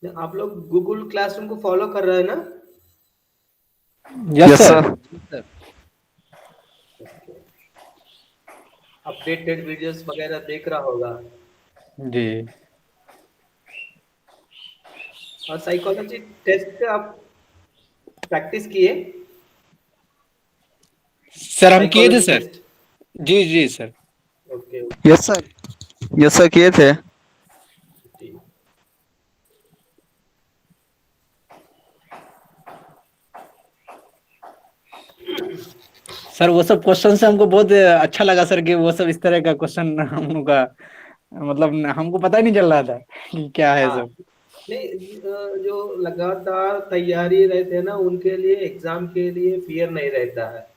आप लोग Google classroom को फॉलो कर रहे हैं ना? Yes yes sir. Sir. Updated videos वगैरह देख रहा होगा। जी और साइकोलॉजी टेस्ट आप प्रैक्टिस किए? सर, हम किए थे साइकोलॉजी सर। टेस्ट। जी जी sir. Okay yes sir. Yes sir किए थे। ठीक। सर, वो सब क्वेश्चन से हमको बहुत अच्छा लगा सर, कि वो सब इस तरह का क्वेश्चन हम लोग का, मतलब हमको पता ही नहीं चल रहा था कि क्या है हाँ, सब। नहीं, जो लगातार तैयारी रहते हैं ना उनके लिए एग्जाम के लिए फियर नहीं रहता है।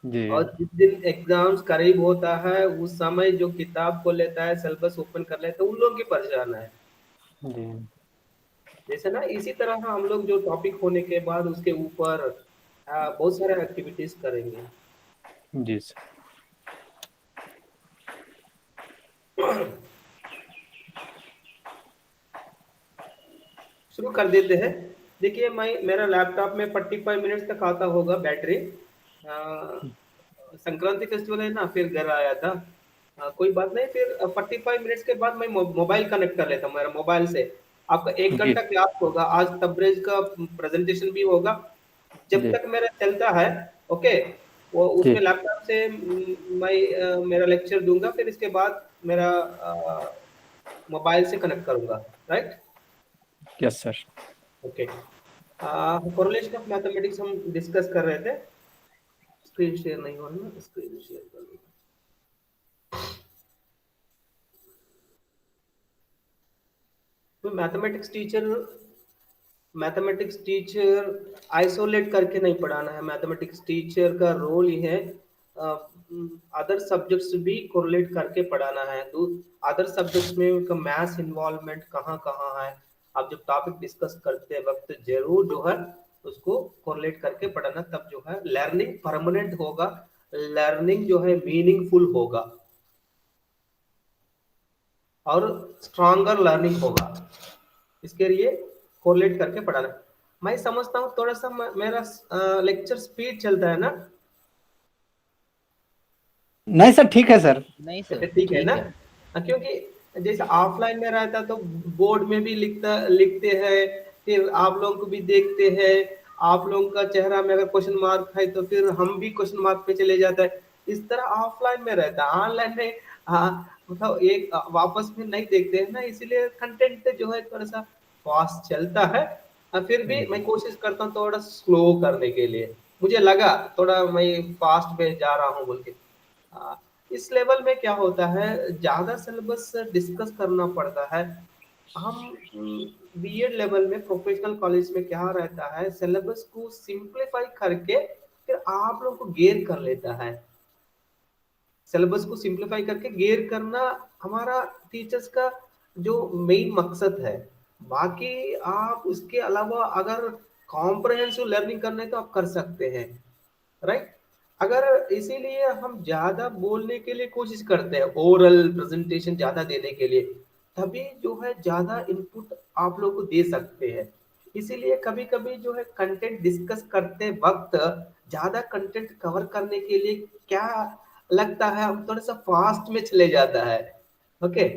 जी और जिस दिन एग्जाम्स करीब होता है उस समय जो किताब को लेता है, सिलेबस ओपन कर लेता है, उन लोगों की परेशान है। जी जैसे ना इसी तरह हम लोग जो टॉपिक होने के बाद उसके ऊपर बहुत सारे एक्टिविटीज करेंगे। जी सर। शुरू कर देते हैं। देखिए, मैं मेरा लैपटॉप में 45 मिनट्स तक आता होगा बैटरी। संक्रांति फेस्टिवल है ना, फिर घर आया था। कोई बात नहीं, फिर 45 मिनट्स के बाद मैं मोबाइल कनेक्ट कर लेता हूँ मेरा मोबाइल से। आपका एक जी घंटा क्लास होगा, आज तबरेज का प्रेजेंटेशन भी होगा। जब जी तक मेरा चलता है, ओके, वो जी। उसमें लैपटॉप से मैं मेरा लेक्चर दूंगा, फिर इसके बाद मेरा मोबाइल से कनेक्ट करूंगा। Right. Yes sir. Okay. Correlation of mathematics हम डिस्कस कर रहे थे। स्क्रीन शेयर नहीं हो रहा ना, स्क्रीन शेयर कर दूंगा। तो मैथमेटिक्स टीचर आइसोलेट करके नहीं पढ़ाना है। मैथमेटिक्स टीचर का रोल ही है अदर सब्जेक्ट्स भी कोरिलेट करके पढ़ाना है। अदर सब्जेक्ट्स में उनका मैथ्स इन्वॉल्वमेंट कहाँ कहाँ है, आप जब टॉपिक डिस्कस करते वक्त जरूर जो है उसको कोरिलेट करके पढ़ाना, तब जो है लर्निंग परमानेंट होगा, लर्निंग जो है मीनिंगफुल होगा और स्ट्रॉन्गर लर्निंग होगा। इसके लिए कोरिलेट करके पढ़ाना। मैं समझता हूँ थोड़ा सा मेरा लेक्चर स्पीड चलता है ना? नहीं सर, ठीक है सर। नहीं सर ठीक है ठीक ना? है। क्योंकि जैसे ऑफलाइन में रहता तो बोर्ड में भी लिखते हैं, फिर आप लोगों को भी देखते हैं। आप लोगों का चेहरा में अगर क्वेश्चन मार्क है तो फिर हम भी क्वेश्चन मार्क पे चले जाता है। इस तरह ऑफलाइन में रहता है। ऑनलाइन में मतलब एक वापस में नहीं देखते हैं ना, इसीलिए कंटेंट जो है थोड़ा सा फास्ट चलता है। फिर भी मैं जी कोशिश करता हूँ थोड़ा स्लो करने के लिए। मुझे लगा थोड़ा मैं फास्ट में जा रहा हूँ बोल के। हाँ, इस लेवल में क्या होता है, ज्यादा सिलेबस डिस्कस करना पड़ता है। हम बीएड लेवल में प्रोफेशनल कॉलेज में क्या रहता है, सिलेबस को सिंपलीफाई करके फिर आप लोग को गेयर कर लेता है। सिलेबस को सिंपलीफाई करके गेयर करना हमारा टीचर्स का जो मेन मकसद है। बाकी आप उसके अलावा अगर कॉम्प्रहेंसिव लर्निंग करना है तो आप कर सकते हैं। राइट। अगर इसीलिए हम ज्यादा बोलने के लिए कोशिश करते हैं, ओरल प्रेजेंटेशन ज्यादा देने के लिए, तभी जो है ज्यादा इनपुट आप लोग को दे सकते हैं। इसीलिए कभी कभी जो है कंटेंट डिस्कस करते वक्त ज्यादा कंटेंट कवर करने के लिए क्या लगता है, हम थोड़ा सा फास्ट में चले जाता है। ओके।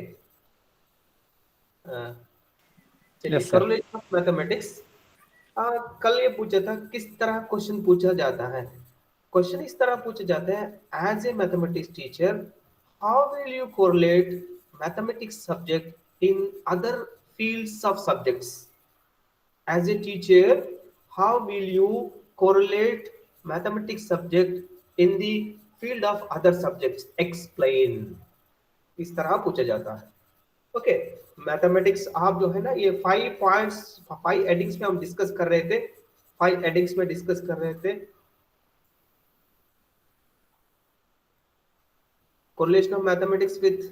चलिए, yes sir. Correlation of mathematics. कल ये पूछा था किस तरह क्वेश्चन पूछा जाता है। क्वेश्चन इस तरह पूछा जाता है, as a mathematics teacher how will you correlate mathematics subject in other fields of subjects. As a teacher how will you correlate mathematics subject in the field of other subjects, explain. इस तरह पूछा जाता है। Okay. Mathematics आप जो है ना, ये 5 पॉइंट्स, 5 हेडिंग्स में हम डिस्कस कर रहे थे। 5 हेडिंग्स में डिस्कस कर रहे थे। Correlation of mathematics with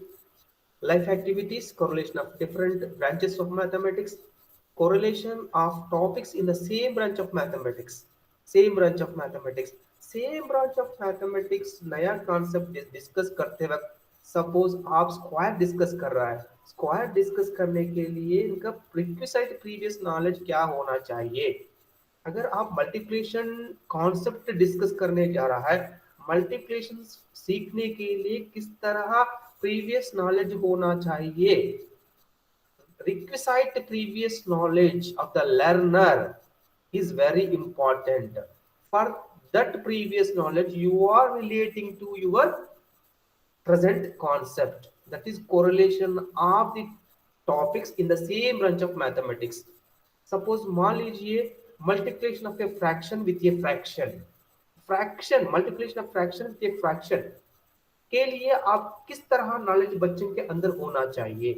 life activities, correlation of different branches of mathematics, correlation of topics in the same branch of mathematics, same branch of mathematics, same branch of mathematics नया concept discuss करते वक्त suppose आप square discuss कर रहा है, square discuss करने के लिए इनका प्रीक्विसाइट प्रीवियस नॉलेज क्या होना चाहिए। अगर आप मल्टीप्लिकेशन कॉन्सेप्ट डिस्कस करने जा रहा है, मल्टीप्लिकेशन सीखने के लिए किस तरह प्रीवियस नॉलेज होना चाहिए, requisite previous knowledge of the learner is very important. For that previous knowledge you are relating to your present concept, that is correlation of the topics in the same branch of mathematics. Suppose मान लीजिए multiplication of a fraction with a fraction, fraction multiplication of fraction with a fraction के लिए आप किस तरह knowledge बच्चों के अंदर होना चाहिए।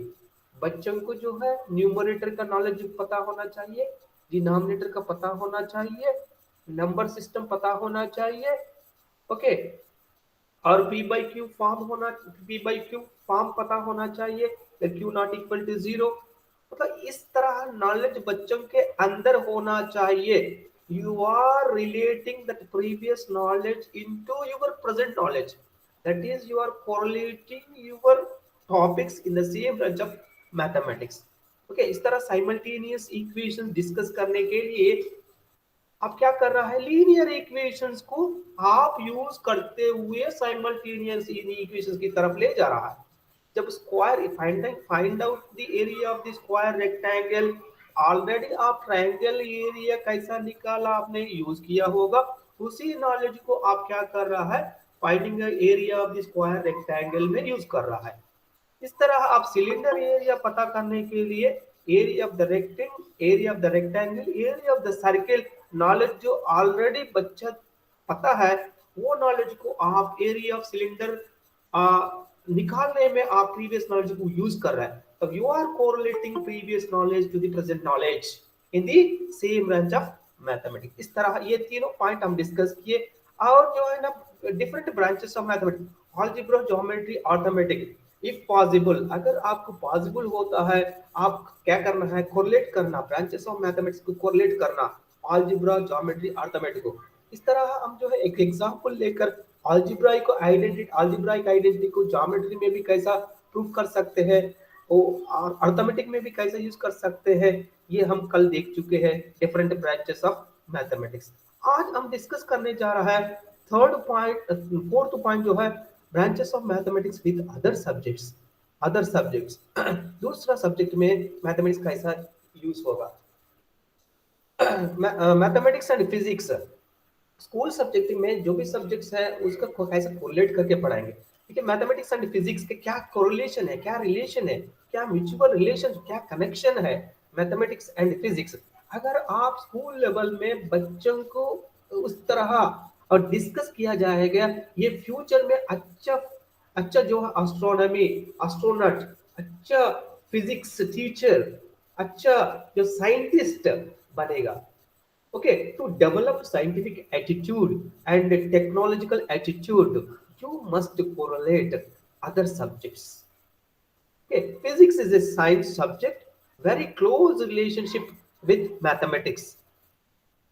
बच्चों को जो है न्यूमरेटर का नॉलेज पता होना चाहिए, डिनोमिनेटर का पता होना चाहिए, नंबर सिस्टम पता होना चाहिए, ओके, और पी बाई क्यू फॉर्म पता होना चाहिए, क्यू नॉट इक्वल टू 0। मतलब इस तरह नॉलेज बच्चों के अंदर होना चाहिए। You are relating that previous knowledge into your present knowledge, that is you are correlating your topics in the same branch of mathematics, okay। इस तरह simultaneous equations डिस्कस करने के लिए आप क्या कर रहा है, लीनियर इक्वेशंस को आप यूज करते हुए साइमल्टेनियस इक्वेशंस की तरफ ले जा रहा है। जब square find out the area of the square rectangle, already आप ट्रायंगल एरिया कैसा निकाला आपने यूज किया होगा, उसी नॉलेज को आप क्या कर रहा है, finding the area of the square rectangle में यूज कर रहा है। इस तरह आप सिलेंडर एरिया पता करने के लिए area of the rectangle, area of the rectangle, area of the circle, knowledge जो ऑलरेडी बच्चा पता है वो नॉलेज को आप एरिया ऑफ सिलेंडर निकालने में आप प्रीवियस नॉलेज को यूज कर रहे हैं। तब you are correlating previous knowledge to the present knowledge in the same branch of mathematics. इस तरह ये तीनों पॉइंट हम डिस्कस किए। और जो है ना different branches of mathematics, algebra, geometry, arithmetic, if possible, अगर आपको पॉसिबल होता है आप क्या करना है, कोरिलेट करना, ब्रांचेस ऑफ मैथमेटिक्स को कोरिलेट करना, अलजेब्रा, ज्योमेट्री, अर्थमेटिक को। इस तरह हम जो है एक एग्जांपल लेकर अलजेब्राइक आइडेंटिटी को ज्योमेट्री में भी कैसा प्रूव कर सकते हैं और अर्थमेटिक में भी कैसे यूज कर सकते हैं, ये हम कल देख चुके हैं डिफरेंट ब्रांचेस ऑफ मैथमेटिक्स। आज हम डिस्कस करने जा रहा है फोर्थ पॉइंट जो है branches of mathematics with other subjects. दूसरा सब्जेक्ट में मैथमेटिक्स कैसा यूज होगा। Mathematics and physics school subject में जो भी सब्जेक्ट्स है उसका कैसे कोरिलेट करके पढ़ाएंगे, ठीक है। मैथमेटिक्स एंड फिजिक्स के क्या कोरिलेशन है, क्या रिलेशन है, क्या म्यूचुअल रिलेशन, क्या कनेक्शन है मैथमेटिक्स एंड फिजिक्स। अगर आप स्कूल लेवल में बच्चों को उस तरह और डिस्कस किया जाएगा, ये फ्यूचर में अच्छा जो है एस्ट्रोनॉमी, एस्ट्रोनॉट, अच्छा फिजिक्स टीचर, अच्छा जो साइंटिस्ट बनेगा। Okay, to develop scientific attitude and technological attitude, you must correlate other subjects. Okay, physics is a science subject, very close relationship with mathematics.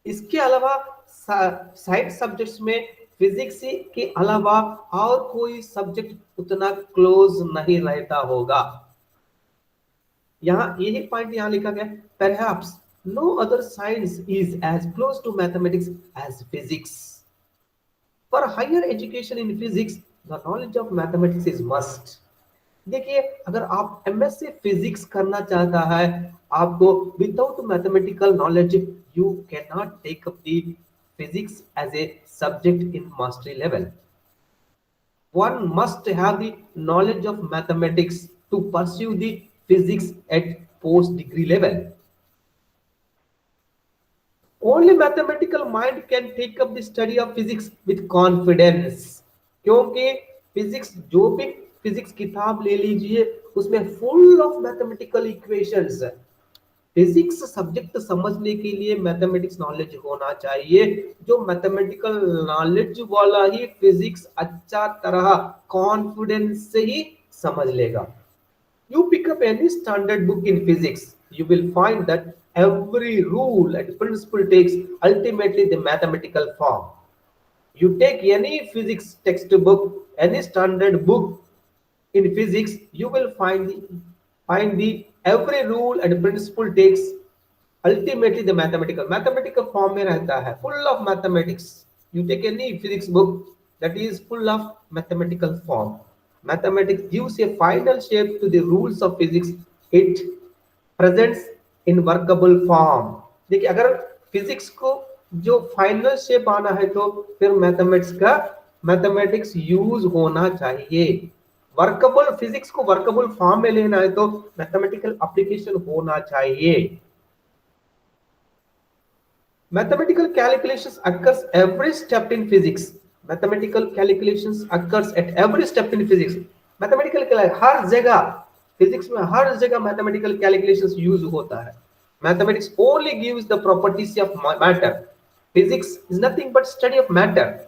इसके अलावा साइंस सब्जेक्ट्स में physics के अलावा और कोई सब्जेक्ट उतना क्लोज नहीं रहता होगा। यहाँ यही पॉइंट यहाँ लिखा गया, perhaps no other science is as close to mathematics as physics. For higher education in physics, the knowledge of mathematics is must. देखिए अगर आप एमएससी फिजिक्स करना चाहता है, आपको without mathematical knowledge you can not take up the physics as a subject in mastery level. One must have the knowledge of mathematics to pursue the physics at post degree level. Only mathematical mind can take up the study of physics with confidence. क्योंकि physics, जो भी physics किताब ले लीजिए उसमें full of mathematical equations. Physics subject समझने के लिए मैथमेटिक्स नॉलेज होना चाहिए। जो मैथमेटिकल नॉलेज वाला ही फिजिक्स अच्छा तरह कॉन्फिडेंस से ही समझ लेगा। You pick up any standard book in physics, you will find that every rule and principle takes ultimately the mathematical form. You take any physics textbook, any standard book, in physics, you will find the every rule and principle takes ultimately the mathematical form में रहता है, full of mathematics. You take any physics book that is full of mathematical form. Mathematics gives a final shape to the rules of physics. It presents in workable form. देखिए, अगर physics को जो final shape आना है तो फिर mathematics use होना चाहिए. वर्कबल फिजिक्स को वर्कबल फॉर्म में लेना है तो मैथमेटिकल एप्लीकेशन होना चाहिए. Mathematical calculations occurs every step in physics. Mathematical calculations occurs at every step in physics. हर जगह फिजिक्स में हर जगह मैथमेटिकल कैलकुलेशंस यूज होता है. Mathematics only gives the properties of matter. Physics is nothing but study of matter.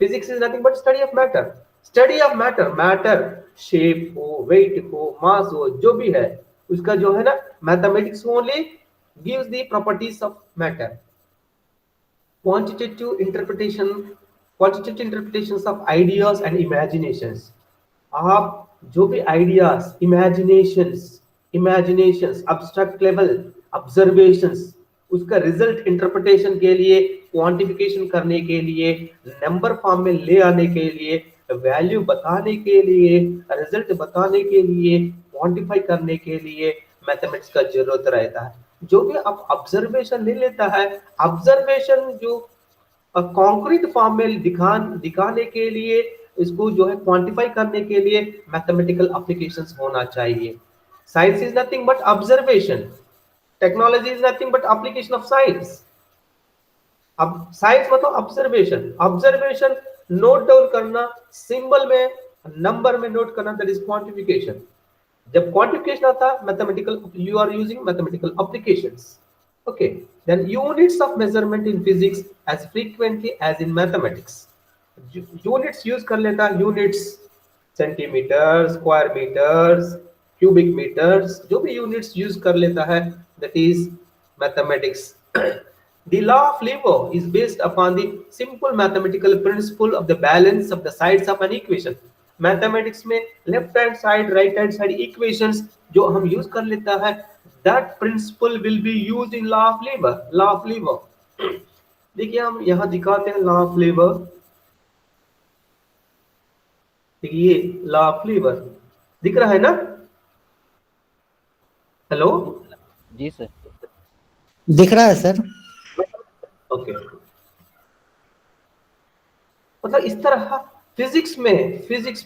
Physics is nothing but study of matter. Study of matter, matter shape हो, wait हो, मास हो, जो भी है उसका जो है ना, mathematics only gives the properties of matter. Quantitative interpretations of ideas and imaginations. आप जो भी ideas, imaginations, abstract level observations, उसका रिजल्ट इंटरप्रिटेशन के लिए, क्वांटिफिकेशन करने के लिए, नंबर फॉर्म में ले आने के लिए, वैल्यू बताने के लिए, रिजल्ट बताने के लिए, क्वांटिफाई करने के लिए मैथमेटिक्स का जरूरत रहता है. जो भी आप ऑब्जर्वेशन ले लेता है, ऑब्जर्वेशन जो कॉन्क्रीट फॉर्म में दिखाने के लिए, इसको जो है क्वांटिफाई करने के लिए मैथमेटिकल एप्लीकेशंस होना चाहिए. Science is nothing but observation, technology is nothing but application of science. अब साइंस मतलब ऑब्जर्वेशन नोट डाउन करना, सिंबल में नंबर में नोट करना, दैट इज क्वांटिफिकेशन. जब क्वांटिफिकेशन आता है mathematical, you are using mathematical applications. Okay, then units of measurement in physics as frequently as in mathematics. Units use कर लेता, units centimetre, square metres, cubic metres, जो भी units use कर लेता है, that is mathematics. The law of Lever is based upon the simple mathematical principle of the balance of the sides of an equation. Mathematics में left hand side, right hand side equations जो हम use कर लेता है, that principle will be used in law of Lever. देखिए हम यहां दिखाते हैं law of Lever. देखिए law of Lever दिख रहा है ना? हेलो जी सर, दिख रहा है सर. ओके. मतलब इस तरह फिजिक्स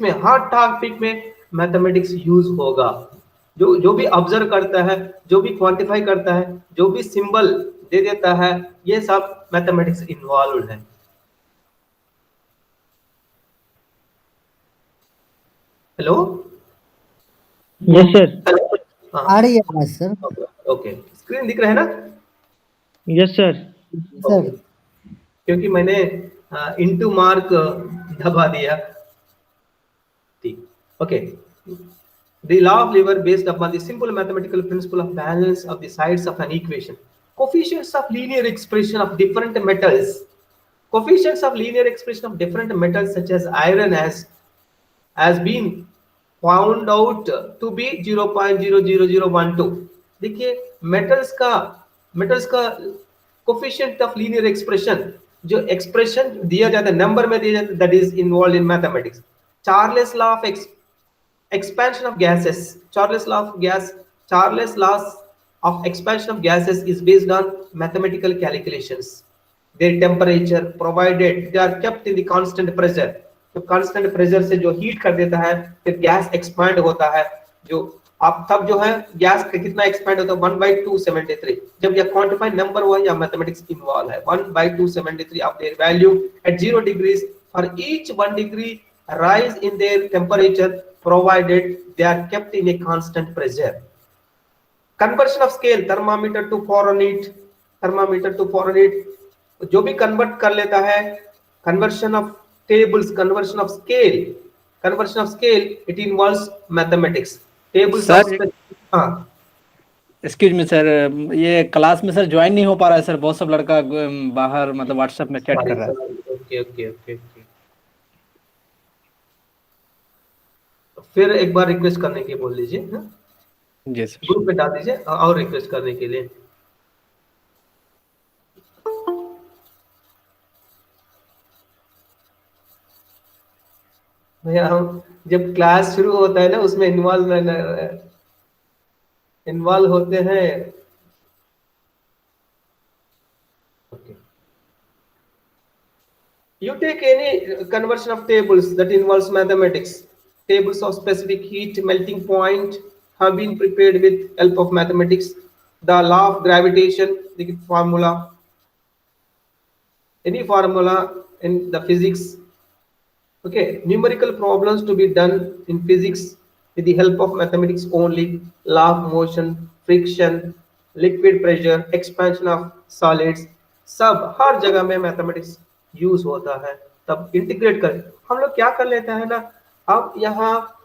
में हर टॉपिक में मैथमेटिक्स यूज होगा. जो भी ऑब्जर्व करता है, जो भी क्वांटिफाई करता है, जो भी सिंबल दे देता है, ये सब मैथमेटिक्स इन्वॉल्व है. हेलो, यस सर, आ रही है आवाज सर. ओके, स्क्रीन दिख रहा है ना? Yes sir. सर क्योंकि मैंने इनटू मार्क दबा दिया. ठीक, okay. The law of Lever based upon the simple mathematical principle of balance of the sides of an equation. Coefficients of linear expression of different metals. Coefficients of linear expression of different metals such as iron has been found out to be 0.00012. देखिए metals का coefficient of linear expression, जो expression दिया जाता है, number में दिया जाता है, that is involve in mathematics. Charles law of expansion of gases. Charles laws of expansion of gases is based on mathematical calculations. Their temperature provided they are kept in the constant pressure. तो constant pressure से जो heat कर देता है, फिर gas expand होता है. जो आप तब जो है गैस का कितना expand होता है, 1/273. जब यह quantify number हुआ या mathematics involved है. 1/273 of their value at 0 degrees. For each 1 degree rise in their temperature provided they are kept in a constant pressure. Conversion of scale, thermometer to Fahrenheit, जो भी convert कर लेता है, conversion of tables, conversion of scale, it involves mathematics. Tables Sir, of हाँ. Excuse me sir, ये class में sir join नहीं हो पा रहा है सर. बहुत सब लड़का बाहर मतलब व्हाट्सएप में चैट कर रहा है. ओके. फिर एक बार रिक्वेस्ट करने के बोल लीजिए, हाँ? जी सर। ग्रुप में डाल दीजिए और रिक्वेस्ट करने के लिए। भैया हम जब क्लास शुरू होता है ना उसमें इन्वॉल्व होते हैं। Okay. You take any conversion of tables that involves mathematics. Tables of specific heat melting point have been prepared with help of mathematics. The law of gravitation, the formula, any formula in the physics. Okay, numerical problems to be done in physics with the help of mathematics only. Law of motion, friction, liquid pressure, expansion of solids, सब हर जगह में mathematics use होता है। तब integrate कर हम लोग क्या कर लेते हैं ना, अब यहाँ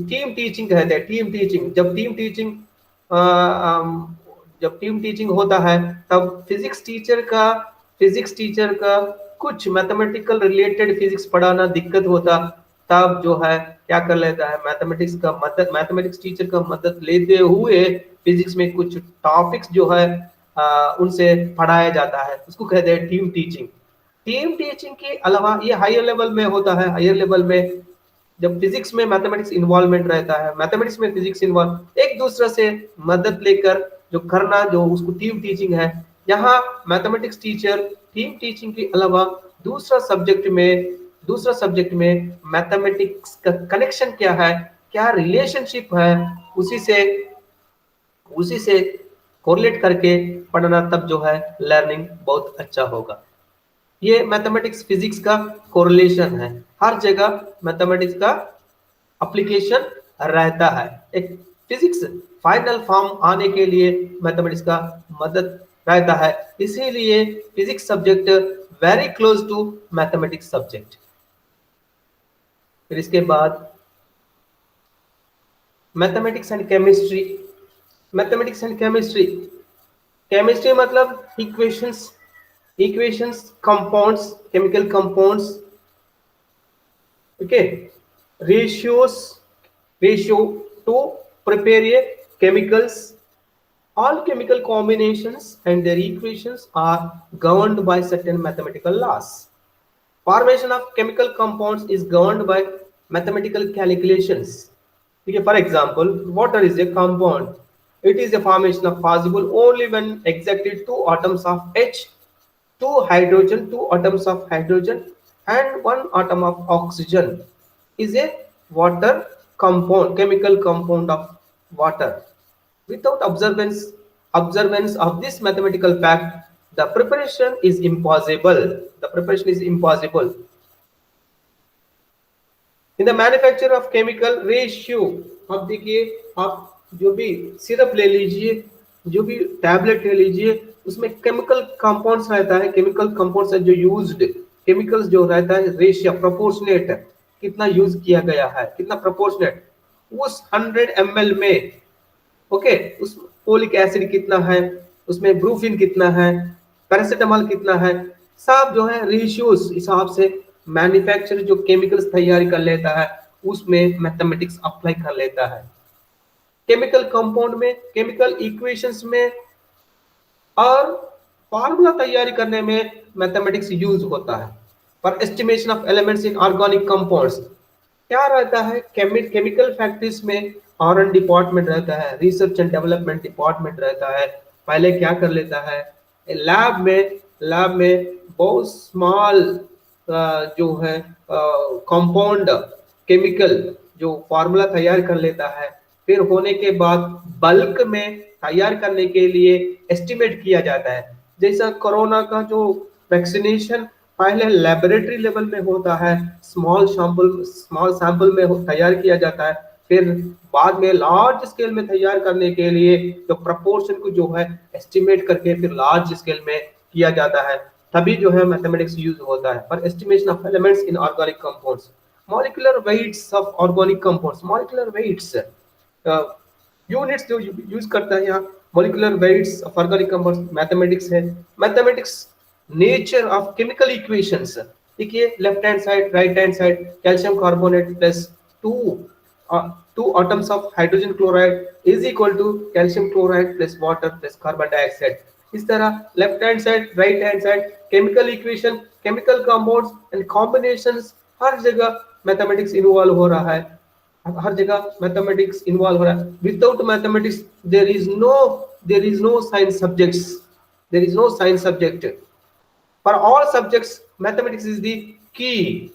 टीम टीचिंग कहते हैं। टीम टीचिंग, जब टीम टीचिंग होता है तब फिजिक्स टीचर का कुछ मैथमेटिकल रिलेटेड फिजिक्स पढ़ाना दिक्कत होता, तब जो है क्या कर लेता है, मैथमेटिक्स टीचर का मदद लेते हुए फिजिक्स में कुछ टॉपिक्स जो है उनसे पढ़ाया जाता है, उसको कहते हैं टीम टीचिंग। टीम टीचिंग के अलावा ये हायर लेवल में होता है। हायर लेवल में जब फिजिक्स में मैथमेटिक्स इन्वॉल्वमेंट रहता है, मैथमेटिक्स में फिजिक्स इन्वॉल्व, एक दूसरे से मदद लेकर जो करना, जो उसको टीम टीचिंग है। यहाँ मैथमेटिक्स टीचर टीम टीचिंग के अलावा दूसरा सब्जेक्ट में मैथमेटिक्स का कनेक्शन क्या है, क्या रिलेशनशिप है, उसी से कोरिलेट करके पढ़ना, तब जो है लर्निंग बहुत अच्छा होगा। ये मैथमेटिक्स फिजिक्स का कोरिलेशन है। हर जगह मैथमेटिक्स का एप्लीकेशन रहता है। एक फिजिक्स फाइनल फॉर्म आने के लिए मैथमेटिक्स का मदद रहता है, इसीलिए physics subject very close to mathematics subject. फिर इसके बाद मैथमेटिक्स एंड केमिस्ट्री। केमिस्ट्री मतलब equations, compounds, chemical compounds, okay, ratio to prepare a chemicals. All chemical combinations and their equations are governed by certain mathematical laws. Formation of chemical compounds is governed by mathematical calculations. Okay, for example, water is a compound. It is a formation of possible only when exactly two atoms of H, two atoms of hydrogen, and one atom of oxygen is a water compound, chemical compound of water. Without observance of this mathematical fact, the preparation is impossible. In the manufacture of chemical ratio, अब देखिए, आप जो भी syrup ले लीजिए, जो भी tablet ले लीजिए, उसमें केमिकल कंपाउंड्स रहता है। केमिकल कंपाउंड्स जो यूज्ड केमिकल्स जो रहता है, रेशियो प्रोपोर्शनेट, कितना यूज किया गया है, कितना प्रोपोर्शनेट उस 100 ml में। ओके, उस फोलिक एसिड कितना है, उसमें ब्रूफिन कितना है, पैरासिटामॉल कितना है, सब जो है रेशियोज हिसाब से मैन्युफैक्चर जो केमिकल्स तैयारी कर लेता है, उसमें मैथमेटिक्स अप्लाई कर लेता है। केमिकल कंपाउंड में, केमिकल इक्वेशंस में और फार्मूला तैयारी करने में मैथमेटिक्स यूज होता है। For estimation of elements in organic compounds क्या रहता है, केमिकल फैक्ट्रीज में R&D डिपार्टमेंट रहता है, रिसर्च एंड डेवलपमेंट डिपार्टमेंट रहता है। पहले क्या कर लेता है, लैब में बहुत स्मॉल जो है कंपाउंड केमिकल जो फार्मूला तैयार कर लेता है, फिर होने के बाद बल्क में तैयार करने के लिए एस्टिमेट किया जाता है। जैसा कोरोना का जो वैक्सीनेशन पहले लेबोरेटरी लेवल में होता है, स्मॉल सैंपल में तैयार किया जाता है, फिर बाद में लार्ज स्केल में तैयार करने के लिए जो प्रोपोर्शन को जो है एस्टिमेट करके फिर लार्ज स्केल में किया जाता है, तभी जो है मैथमेटिक्स यूज होता है। For estimation of elements in organic compounds, molecular weights of organic compounds, molecular weights units जो यूज करता है यहाँ, molecular weights of organic compounds mathematics है। Mathematics nature of chemical equations, देखिए left hand side right hand side, calcium carbonate plus two atoms of hydrogen chloride is equal to calcium chloride plus water plus carbon dioxide. इस तरह left hand side right hand side chemical equation, chemical compounds and combinations, हर जगह mathematics involve हो रहा है, हर जगह mathematics involve हो रहा है। Without mathematics there is no science subjects, there is no science subject. For all subjects, mathematics is the key.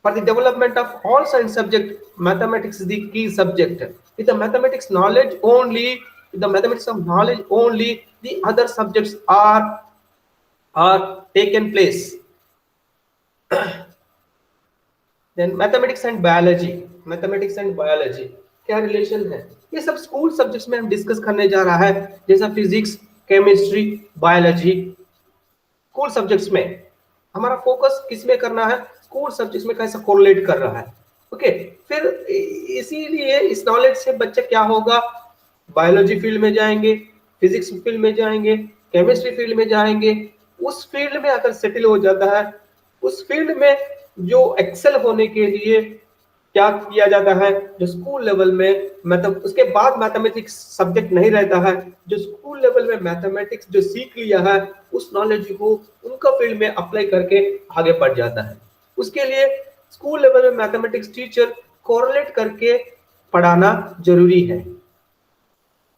For the development of all science subject, mathematics is the key subject. With the mathematics knowledge only, with the mathematics of knowledge only, the other subjects are taken place. Then mathematics and biology, mathematics and biology क्या relation है? ये सब school subjects में हम discuss करने जा रहा है, जैसा physics, chemistry, biology. School subjects में हमारा फोकस किस में करना है? स्कूल सब्जेक्ट्स में कैसा कोरिलेट कर रहा है। ओके, फिर इसीलिए इस नॉलेज से बच्चा क्या होगा, बायोलॉजी फील्ड में जाएंगे, फिजिक्स फील्ड में जाएंगे, केमिस्ट्री फील्ड में जाएंगे। उस फील्ड में अगर सेटल हो जाता है, उस फील्ड में जो एक्सेल होने के लिए क्या किया जाता है, जो स्कूल लेवल में मतलब उसके बाद मैथमेटिक्स सब्जेक्ट नहीं रहता है, जो स्कूल लेवल में मैथमेटिक्स जो सीख लिया है उस नॉलेज को उनका फील्ड में अप्लाई करके आगे बढ़ जाता है। उसके लिए स्कूल लेवल में मैथमेटिक्स टीचर कोरिलेट करके पढ़ाना जरूरी है।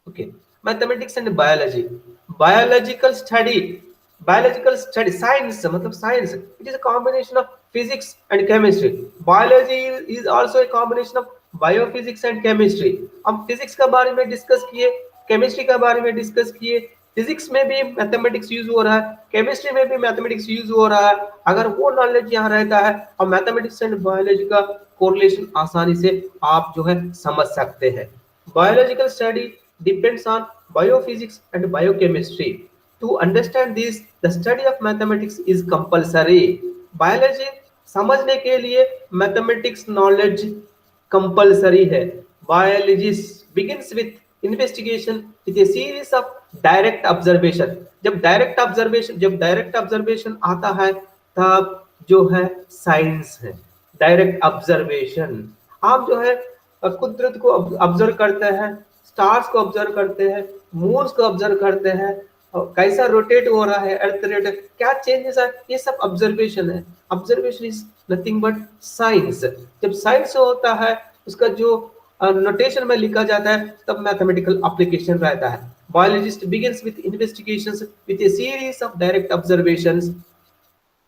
Okay, mathematics and biology, biological study science मतलब science, it is a combination of physics and chemistry. Biology is also a combination of biophysics and chemistry. हम फिजिक्स के बारे में डिस्कस किए, केमिस्ट्री के बारे में डिस्कस किए, फिजिक्स में भी मैथमेटिक्स यूज हो रहा है, केमिस्ट्री में भी मैथमेटिक्स यूज हो रहा है। अगर वो नॉलेज यहाँ रहता है और मैथमेटिक्स एंड बायोलॉजी का कोरिलेशन आसानी से आप जो है समझ सकते हैं। Biological study depends on biophysics and biochemistry. To understand this the study of mathematics is compulsory. Biology समझने के लिए मैथमेटिक्स नॉलेज कंपलसरी है। Biology begins with investigation with a series of direct observation. जब डायरेक्ट ऑब्जर्वेशन आता है तब जो है साइंस है। डायरेक्ट ऑब्जर्वेशन, आप जो है कुदरत को ऑब्जर्व करते हैं, स्टार्स को ऑब्जर्व करते हैं, मून्स को ऑब्जर्व करते हैं, कैसा रोटेट हो रहा है अर्थ रोटेट, क्या चेंजेस है, ये सब ऑब्जर्वेशन है। Observation is nothing but science. जब साइंस होता है उसका जो नोटेशन में लिखा जाता है तब मैथमेटिकल एप्लीकेशन रहता है। Biologist begins with investigations with a series of direct observations.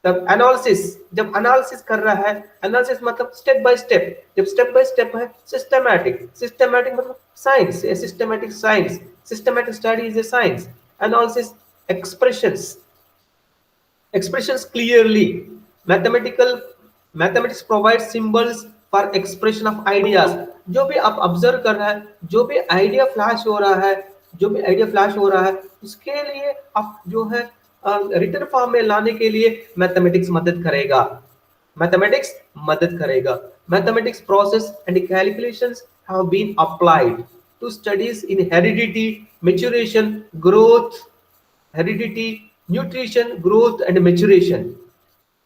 तब एनालिसिस, जब एनालिसिस कर रहा है, एनालिसिस मतलब स्टेप बाय स्टेप, जब स्टेप बाय स्टेप है सिस्टमैटिक मतलब science, A systematic science, systematic study is a science. Analysis expressions clearly. Mathematics provides symbols for expression of ideas. जो भी आप ऑब्जर्व कर रहा है, जो भी आइडिया फ्लैश हो रहा है उसके लिए आप जो है रिटन फॉर्म में लाने के लिए मैथमेटिक्स मदद करेगा। Mathematics process and calculations have been applied to studies in heredity, maturation, growth, nutrition, growth and maturation.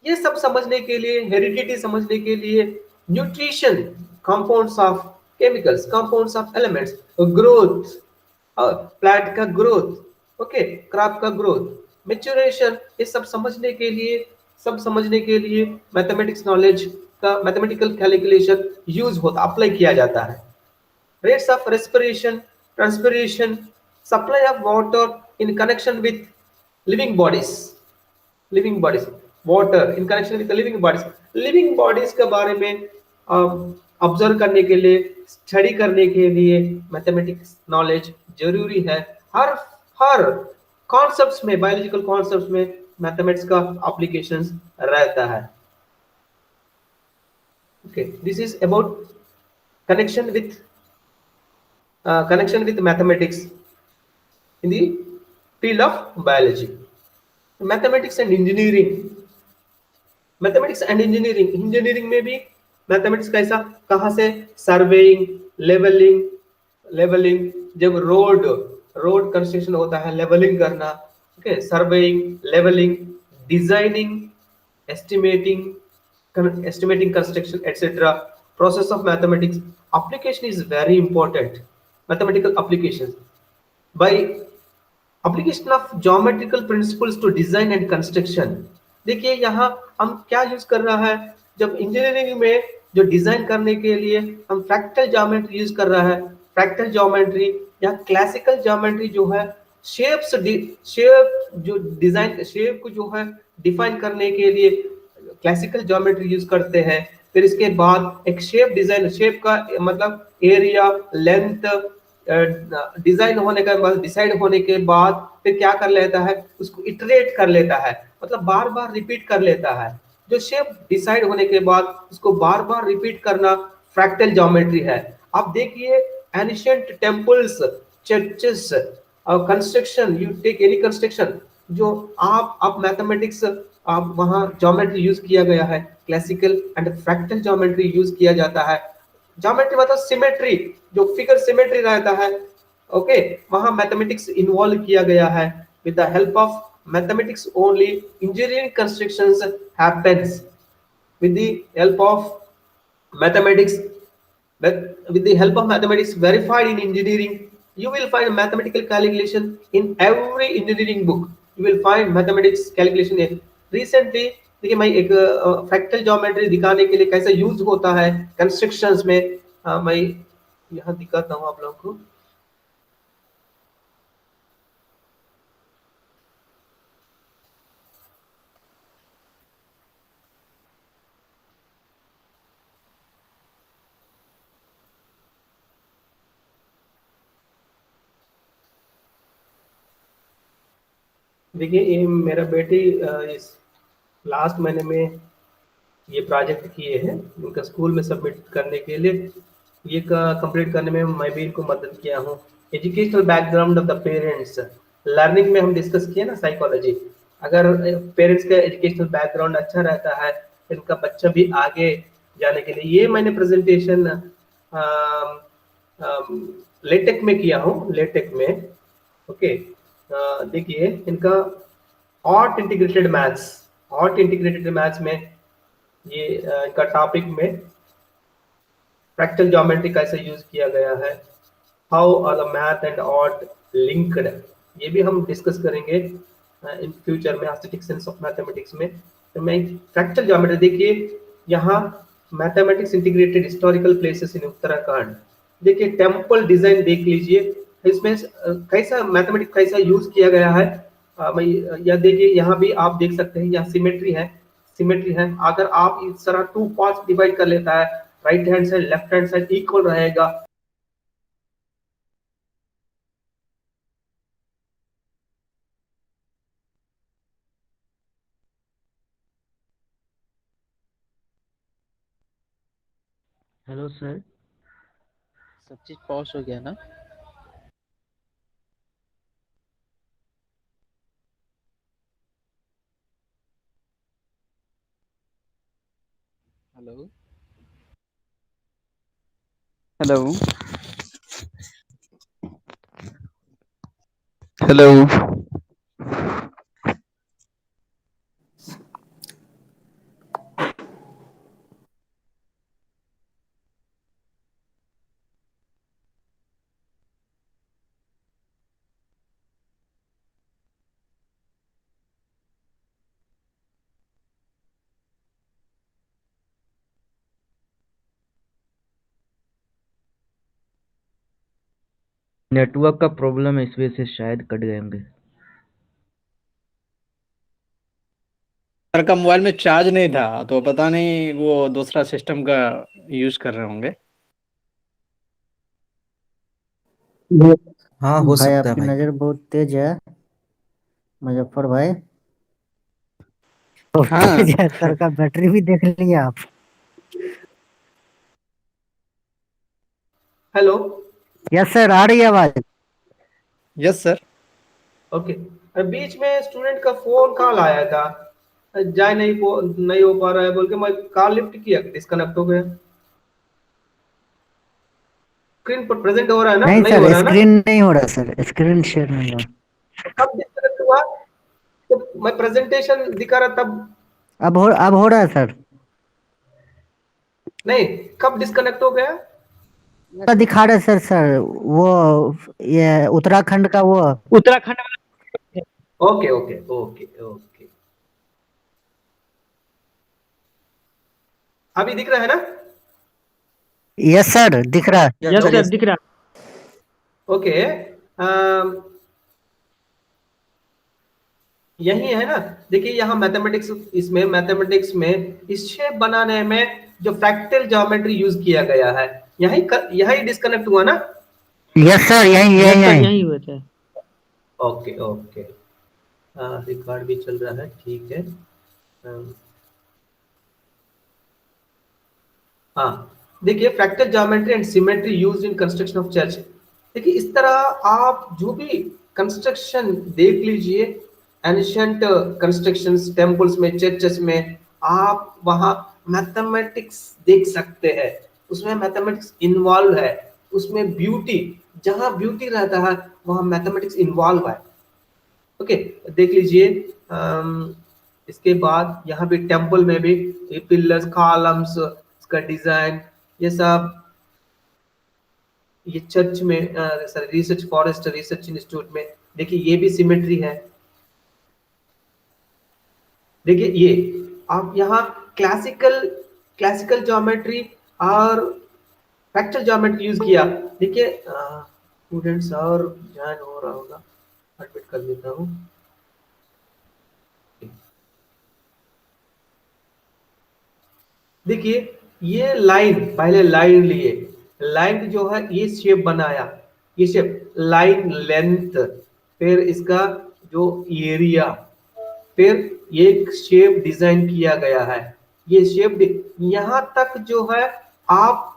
ये सब समझने के लिए, हेरिडिटी समझने के लिए, nutrition, compounds of chemicals, compounds of elements, growth, plant का ग्रोथ, ओके, क्रॉप का ग्रोथ, मैच्योरेशन, ये सब समझने के लिए मैथमेटिक्स नॉलेज का मैथमेटिकल कैलकुलेशन यूज होता, अप्लाई किया जाता है। Rates of respiration, transpiration, supply of water in connection with living bodies, water in connection with the living bodies के बारे में ऑब्जर्व करने के लिए, स्टडी करने के लिए मैथमेटिक्स नॉलेज जरूरी है। हर कॉन्सेप्ट्स में, बायोलॉजिकल कॉन्सेप्ट्स में मैथमेटिक्स का एप्लीकेशंस रहता है। Okay, this is about connection with mathematics in the field of biology. Mathematics and engineering में भी मैथमेटिक्स कैसा, कहाँ से, सर्वेइंग, लेवलिंग, जब रोड कंस्ट्रक्शन होता है, लेवलिंग करना, okay, surveying, levelling, designing, estimating, estimating construction, etc. Process of mathematics. Application is very important. Mathematical applications. By application of geometrical principles to design and construction. देखिए यहाँ हम क्या use कर रहा है, जब इंजीनियरिंग में जो डिजाइन करने के लिए हम फ्रैक्टल ज्योमेट्री यूज कर रहा है, फ्रैक्टल ज्योमेट्री या क्लासिकल ज्योमेट्री जो है शेप्स शेप जो डिजाइन शेप को जो है डिफाइन करने के लिए क्लासिकल ज्योमेट्री यूज करते हैं। फिर इसके बाद एक शेप डिजाइन, शेप का मतलब एरिया, लेंथ डिजाइन होने के बाद, डिसाइड होने के बाद फिर क्या कर लेता है, उसको इटरेट कर लेता है, मतलब बार बार रिपीट कर लेता है। जो शेप डिसाइड होने के बाद उसको बार बार रिपीट करना फ्रैक्टल ज्योमेट्री है। आप देखिए ancient temples, churches, construction, you take any construction, जो आप मैथमेटिक्स, आप वहां ज्योमेट्री यूज किया गया है, classical and fractal geometry use किया जाता है। ज्योमेट्री मतलब सिमेट्री, जो फिगर सिमेट्री रहता है, ओके, वहां मैथमेटिक्स इन्वॉल्व किया गया है। With the help of mathematics only engineering constructions happens. With the help of mathematics, with the help of mathematics verified in engineering, you will find mathematical calculation in every engineering book. You will find mathematics calculation in recently। देखिए मैं एक fractal geometry दिखाने के लिए कैसे use होता है constructions में, मैं यहाँ दिखाता हूँ आप लोगों को। देखिए ये मेरा बेटी इस लास्ट महीने में ये प्रोजेक्ट किए हैं, उनका स्कूल में सबमिट करने के लिए। ये कंप्लीट करने में मैं भी इनको मदद किया हूँ। Educational background of the parents, learning में हम डिस्कस किए ना साइकोलॉजी। अगर पेरेंट्स का एजुकेशनल बैकग्राउंड अच्छा रहता है तो इनका बच्चा भी आगे जाने के लिए, ये मैंने प्रेजेंटेशन लेटेक में किया हूँ, लेटेक में, ओके। देखिए इनका art integrated maths, art integrated maths में ये इनका टॉपिक में फ्रैक्टल ज्योमेट्री कैसे यूज किया गया है, how are the math and art linked, ये भी हम डिस्कस करेंगे इन फ्यूचर में एस्थेटिक सेंस ऑफ मैथमेटिक्स में। तो मैं फ्रैक्टल ज्योमेट्री, देखिए यहाँ mathematics integrated historical places in Uttarakhand, देखिए टेम्पल डिजाइन देख लीजिए, इसमें कैसा मैथमेटिक्स कैसा यूज किया गया है। या देखिए यहाँ भी आप देख सकते हैं, यहाँ सिमेट्री है, सिमेट्री है। अगर आप इस तरह टू पार्ट्स डिवाइड कर लेता है, right hand side left hand side equal रहेगा। हेलो सर, सब चीज पॉज हो गया ना? Hello hello hello. नेटवर्क का प्रॉब्लम है, इस वजह से शायद कट गए होंगे। सर का मोबाइल में चार्ज नहीं था तो पता नहीं वो दूसरा सिस्टम का यूज कर रहे होंगे। हाँ हो भाई सकता है आपकी भाई। नज़र बहुत तेज है मुजफ्फर भाई, बहुत हाँ तेज है। सर का बैटरी भी देख लिए आप। हेलो, यस सर, आ रही है आवाज। Yes sir. ओके। बीच में स्टूडेंट का फोन कॉल आया था, जाए नहीं हो पा रहा है बोल के मैं कॉल लिफ्ट किया, डिस्कनेक्ट हो गया। स्क्रीन पर प्रेजेंट हो रहा है ना? नहीं नहीं हो सर, रहा है ना? स्क्रीन नहीं हो रहा सर, स्क्रीन शेयर नहीं हो रहा। कब डिस्कनेक्ट हुआ? तो मैं प्रेजेंटेशन दिखा रहा तब। अब हो रहा है सर। नहीं, कब डिस्कनेक्ट हो गया? तो दिखा रहे सर वो ये उत्तराखंड का वो उत्तराखंड वाला। ओके ओके ओके ओके, अभी दिख रहा है ना? यस सर दिख रहा है। यस सर दिख रहा। ओके, यही है ना। देखिए यहाँ मैथमेटिक्स, इसमें मैथमेटिक्स में इस शेप बनाने में जो फ्रैक्टल ज्योमेट्री यूज किया गया है, यही डिस्कनेक्ट हुआ ना? यस सर यही यस यही सर यही यही हुआ था। ओके ओके, रिकॉर्ड भी चल रहा है, ठीक है। हाँ, देखिए fractal geometry and symmetry used in construction of church. देखिए इस तरह आप जो भी कंस्ट्रक्शन देख लीजिए, एंशिएंट कंस्ट्रक्शंस, टेम्पल्स में, चर्चेस में, आप वहाँ मैथमेटिक्स देख सकते हैं। उसमें मैथमेटिक्स इन्वॉल्व है, उसमें ब्यूटी, जहाँ ब्यूटी रहता है वहाँ मैथमेटिक्स इन्वॉल्व है। ओके, देख लीजिए। इसके बाद यहाँ भी टेम्पल में भी पिलर्स, कॉलम्स, इसका डिजाइन, ये सब, ये चर्च में, sorry, research forest research institute में देखिए ये भी सिमेट्री है। देखिए ये आप यहाँ क्लासिकल क्लासिकल ज्योमेट्री और फ्रैक्चर ज्योमेट्री यूज किया। देखिए स्टूडेंट्स और ज्वाइन हो रहा होगा, एडमिट कर देता हूँ। देखिए ये लाइन, पहले लाइन लिए, लाइन जो है ये शेप बनाया, ये शेप, लाइन लेंथ, फिर इसका जो एरिया, फिर एक शेप डिजाइन किया गया है। ये शेप यहाँ तक जो है आप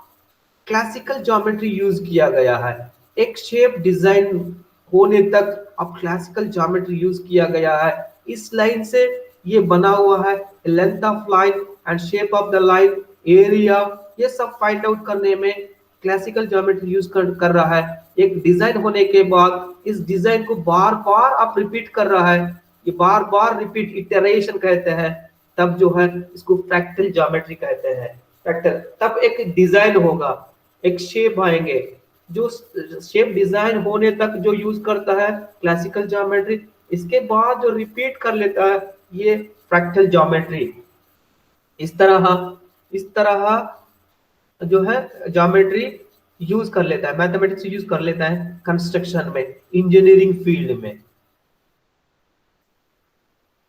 क्लासिकल ज्योमेट्री यूज किया गया है। एक शेप डिजाइन होने तक अब क्लासिकल ज्योमेट्री यूज किया गया है। इस लाइन से ये बना हुआ है, length of line and shape of the line, area, ये सब फाइंड आउट करने में क्लासिकल ज्योमेट्री यूज कर रहा है। एक डिजाइन होने के बाद इस डिजाइन को बार बार आप रिपीट कर रहा है, ये बार बार रिपीट, इटरेशन कहते हैं, तब जो है इसको फ्रैक्टल ज्योमेट्री कहते हैं। फ्रैक्टल, तब एक डिजाइन होगा, एक शेप आएंगे, जो शेप डिजाइन होने तक जो यूज करता है क्लासिकल ज्योमेट्री, इसके बाद जो रिपीट कर लेता है ये फ्रैक्टल ज्योमेट्री। इस तरह जो है ज्योमेट्री यूज कर लेता है, मैथमेटिक्स यूज कर लेता है कंस्ट्रक्शन में, इंजीनियरिंग फील्ड में।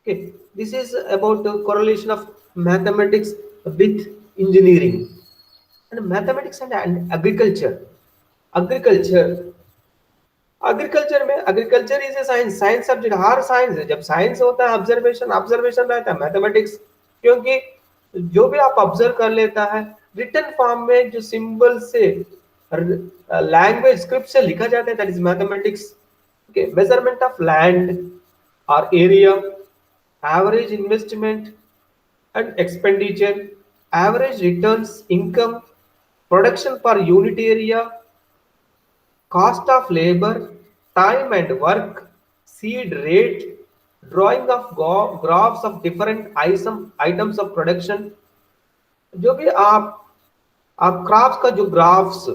Okay, this is about the correlation of mathematics with engineering and mathematics and agriculture. Agriculture में, agriculture is a science, science subject, हर साइंस है। जब साइंस होता है ऑब्जर्वेशन रहता है, मैथमेटिक्स, क्योंकि जो भी आप ऑब्जर्व कर लेता है रिटन फॉर्म में, जो सिंबल से, लैंग्वेज, स्क्रिप्ट से लिखा जाता है, that is mathematics. Okay, measurement of land और area, average investment and expenditure, average returns, income, production per unit area, cost of labor, time and work, seed rate, drawing of graphs of different items of production। जो भी आप crops का जो graphs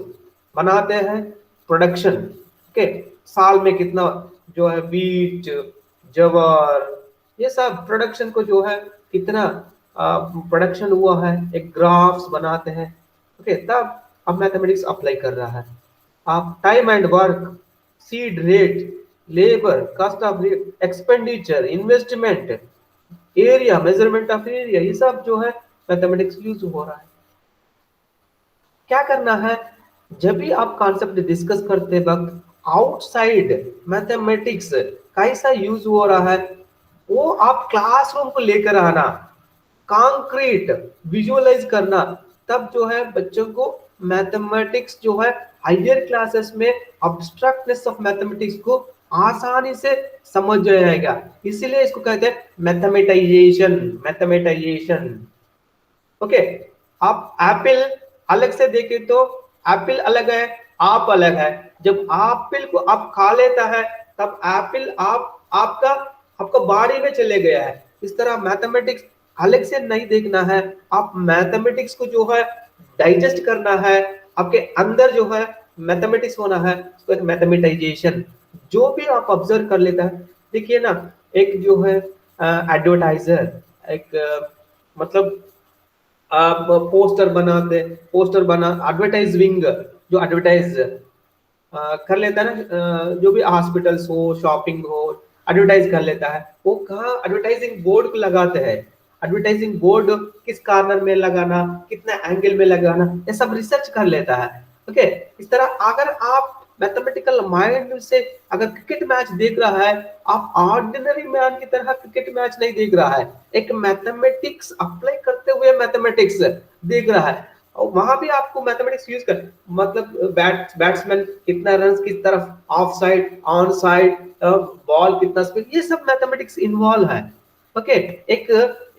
बनाते हैं, production के साल में कितना जो है वीट, जवार, ये सब प्रोडक्शन को जो है कितना प्रोडक्शन हुआ है, एक ग्राफ्स बनाते हैं। ओके, तब अब मैथमेटिक्स अप्लाई कर रहा है। आप time and work, seed rate, labour, cost of expenditure, investment, area, measurement of area, ये सब जो है मैथमेटिक्स यूज हो रहा है। क्या करना है, जब भी आप कॉन्सेप्ट डिस्कस करते वक्त आउटसाइड मैथमेटिक्स कैसा यूज हो रहा है वो आप क्लासरूम को लेकर आना, कॉन्क्रीट विजुअलाइज करना, तब जो है बच्चों को मैथमेटिक्स जो है हायर क्लासेस में अब्स्ट्रैक्टनेस ऑफ मैथमेटिक्स को आसानी से समझ जाएगा। इसीलिए इसको कहते हैं मैथमेटाइजेशन। ओके, आप एप्पल अलग से देखे तो एप्पल अलग है, आप अलग है। जब एप्पल को आप खा लेता है तब एप्पल आपका बॉडी में चले गया है। इस तरह मैथमेटिक्स अलग से नहीं देखना है, आप मैथमेटिक्स को जो है डाइजेस्ट करना है, आपके अंदर जो है मैथमेटिक्स होना है, उसको एक मैथमेटाइजेशन जो भी आप ऑब्जर्व कर लेता है। देखिए ना, एक जो है एडवर्टाइजर, एक मतलब आप पोस्टर बनाते, पोस्टर बना एडवर्टाइजिंग, जो एडवर्टाइज कर लेता है ना, जो भी हॉस्पिटल्स हो, शॉपिंग हो, एडवर्टाइज कर लेता है, वो कहाँ एडवर्टाइजिंग बोर्ड को लगाते हैं। एडवर्टाइजिंग बोर्ड किस कॉर्नर में लगाना, कितना एंगल में लगाना, ये सब रिसर्च कर लेता है। ओके, इस तरह अगर आप मैथमेटिकल माइंड से अगर क्रिकेट मैच देख रहा है, आप ऑर्डिनरी मैन की तरह क्रिकेट मैच नहीं देख रहा है, एक मैथमेटिक्स अप्लाई करते हुए मैथमेटिक्स देख रहा है, और वहां भी आपको मैथमेटिक्स यूज कर, मतलब बैट्समैन कितना रन किस तरफ, of side, on side, ball कितना स्पीड, ये सब मैथमेटिक्स इन्वॉल्व है। ओके, एक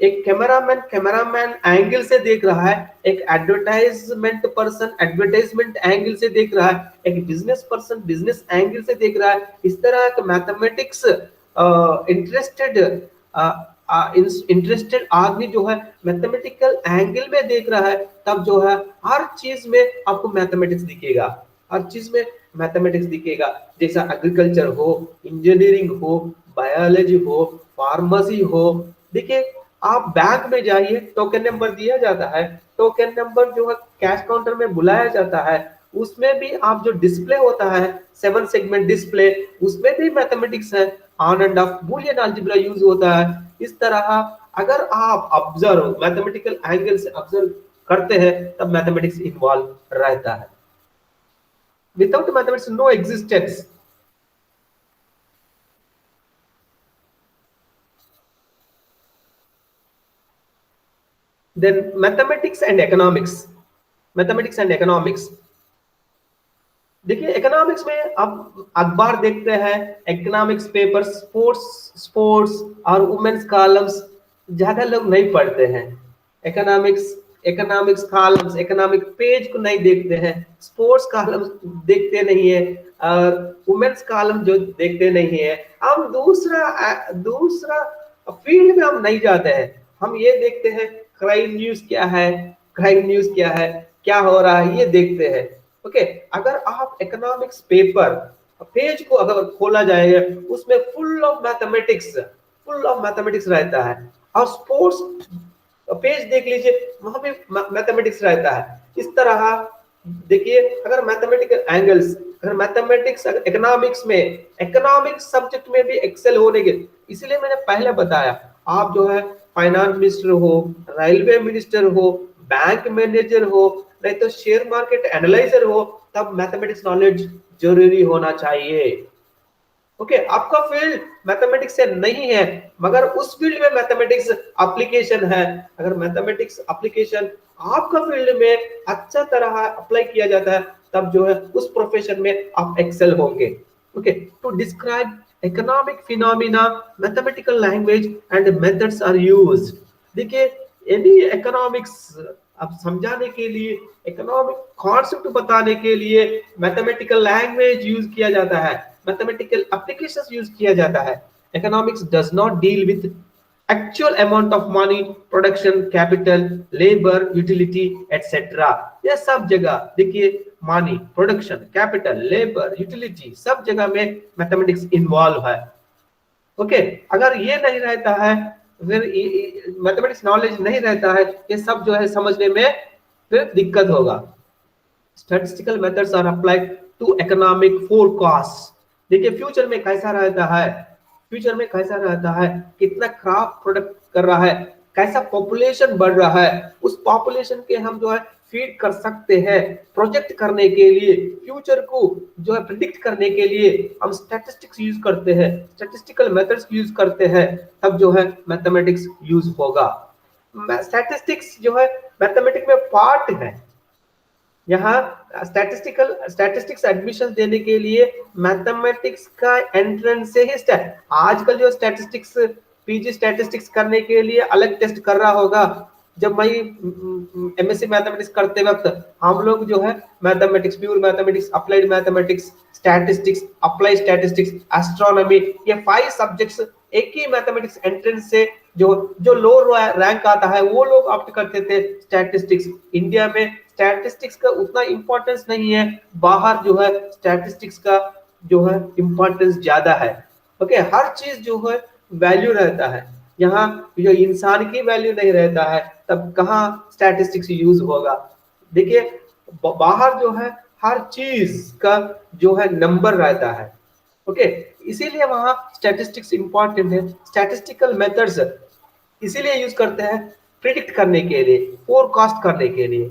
एक कैमरामैन एंगल से देख रहा है, एक एडवर्टाइजमेंट पर्सन एडवर्टाइजमेंट एंगल से देख रहा है, एक बिजनेस पर्सन बिजनेस एंगल से देख रहा है। इस तरह का मैथमेटिक्स इंटरेस्टेड इंटरेस्टेड आदमी जो है मैथमेटिकल एंगल में देख रहा है, तब जो है हर चीज में आपको मैथमेटिक्स दिखेगा, हर चीज में मैथमेटिक्स दिखेगा। जैसा एग्रीकल्चर हो, इंजीनियरिंग हो, बायोलॉजी हो, फार्मेसी हो। देखिए, आप बैंक में जाइए, टोकन नंबर दिया जाता है, टोकन नंबर जो है कैश काउंटर में बुलाया जाता है, उसमें भी आप जो डिस्प्ले होता है 7 सेगमेंट डिस्प्ले, उसमें भी मैथमेटिक्स है, on and off Boolean algebra use होता है। इस तरह अगर आप ऑब्जर्व मैथमेटिकल एंगल से ऑब्जर्व करते हैं, तब मैथमेटिक्स इन्वॉल्व रहता है। Without mathematics no existence. Then mathematics and economics, mathematics and economics. देखिए, इकोनॉमिक्स में आप अखबार देखते हैं, इकोनॉमिक्स पेपर, स्पोर्ट्स और वुमेन्स कॉलम्स ज्यादा लोग नहीं पढ़ते हैं। इकोनॉमिक्स कॉलम्स, इकोनॉमिक पेज को नहीं देखते हैं, स्पोर्ट्स कॉलम्स देखते नहीं है, और वुमेन्स कॉलम जो देखते नहीं है। हम दूसरा फील्ड में हम नहीं जाते हैं, हम ये देखते हैं क्राइम न्यूज क्या है, क्राइम न्यूज क्या है, क्या हो रहा है, ये देखते हैं। ओके, अगर आप इकोनॉमिक्स पेपर पेज को अगर खोला जाएगा, उसमें फुल ऑफ मैथमेटिक्स रहता है। और स्पोर्ट्स पेज देख लीजिए, वहां भी मैथमेटिक्स रहता है। इस तरह देखिए, अगर मैथमेटिकल एंगल्स, अगर मैथमेटिक्स इकोनॉमिक्स में, इकोनॉमिक्स सब्जेक्ट में भी एक्सेल होने के, इसलिए मैंने पहले बताया, आप जो है फाइनेंस मिनिस्टर हो, रेलवे मिनिस्टर हो, बैंक मैनेजर हो, नहीं तो शेयर मार्केट एनालाइजर हो, तब मैथमेटिक्स नॉलेज जरूरी होना चाहिए। ओके, आपका फील्ड मैथमेटिक्स से नहीं है, मगर उस फील्ड में मैथमेटिक्स एप्लीकेशन है। अगर मैथमेटिक्स एप्लीकेशन आपका फील्ड में अच्छा तरह अप्लाई किया जाता है, तब जो है उस प्रोफेशन में आप एक्सेल होंगे। Okay, to describe economic phenomena mathematical language and methods are used। देखिए, यदि economics अब समझाने के लिए, इकोनॉमिक कॉन्सेप्ट बताने के लिए मैथमेटिकल लैंग्वेज यूज किया जाता है, मैथमेटिकल एप्लीकेशंस यूज किया जाता है। Economics does not deal with actual amount of money, production, capital, labour, utility etcetera. ये सब जगह देखिए, money, production, capital, labour, utility, सब जगह में मैथमेटिक्स इन्वॉल्व है। ओके, अगर ये नहीं रहता है, फिर मैथमेटिक्स नॉलेज नहीं रहता है, ये सब जो है समझने में फिर दिक्कत होगा। Statistical methods are applied to economic forecast. देखिए, फ्यूचर में कैसा रहता है, फ्यूचर में कैसा रहता है, कितना क्रॉप प्रोडक्ट कर रहा है, कैसा पॉपुलेशन बढ़ रहा है, उस पॉपुलेशन के हम जो है फीड कर सकते हैं। प्रोजेक्ट करने के लिए, फ्यूचर को जो है प्रिडिक्ट करने के लिए हम स्टैटिस्टिक्स यूज करते हैं, स्टैटिस्टिकल मेथड्स यूज करते हैं, तब जो है मैथमेटिक्स यूज होगा। स्टैटिस्टिक्स जो है मैथमेटिक्स में पार्ट है। यहाँ स्टैटिस्टिक्स एडमिशन देने के लिए मैथमेटिक्स का एंट्रेंस से ही स्टार्ट। आजकल जो स्टैटिस्टिक्स पीजी स्टैटिस्टिक्स करने के लिए अलग टेस्ट कर रहा होगा। जब मैं एमएससी मैथमेटिक्स करते वक्त हम लोग जो है mathematics, pure mathematics, applied mathematics, statistics, applied statistics, astronomy, ये 5 सब्जेक्ट्स एक ही मैथमेटिक्स एंट्रेंस से जो जो लो रैंक आता है वो लोग ऑप्ट करते थे स्टैटिस्टिक्स। इंडिया में स्टैटिस्टिक्स का उतना इंपॉर्टेंस नहीं है, बाहर जो है स्टैटिस्टिक्स का जो है इंपॉर्टेंस ज्यादा है। ओके, हर चीज जो है वैल्यू रहता है, यहाँ जो इंसान की वैल्यू नहीं रहता है तब कहाँ स्टैटिस्टिक्स यूज होगा। देखिए बाहर जो है हर चीज का जो है नंबर रहता है। ओके, इसीलिए वहां स्टैटिस्टिक्स इंपॉर्टेंट है। स्टैटिस्टिकल मेथड्स इसीलिए यूज करते हैं प्रिडिक्ट करने के लिए, फोरकास्ट करने के लिए।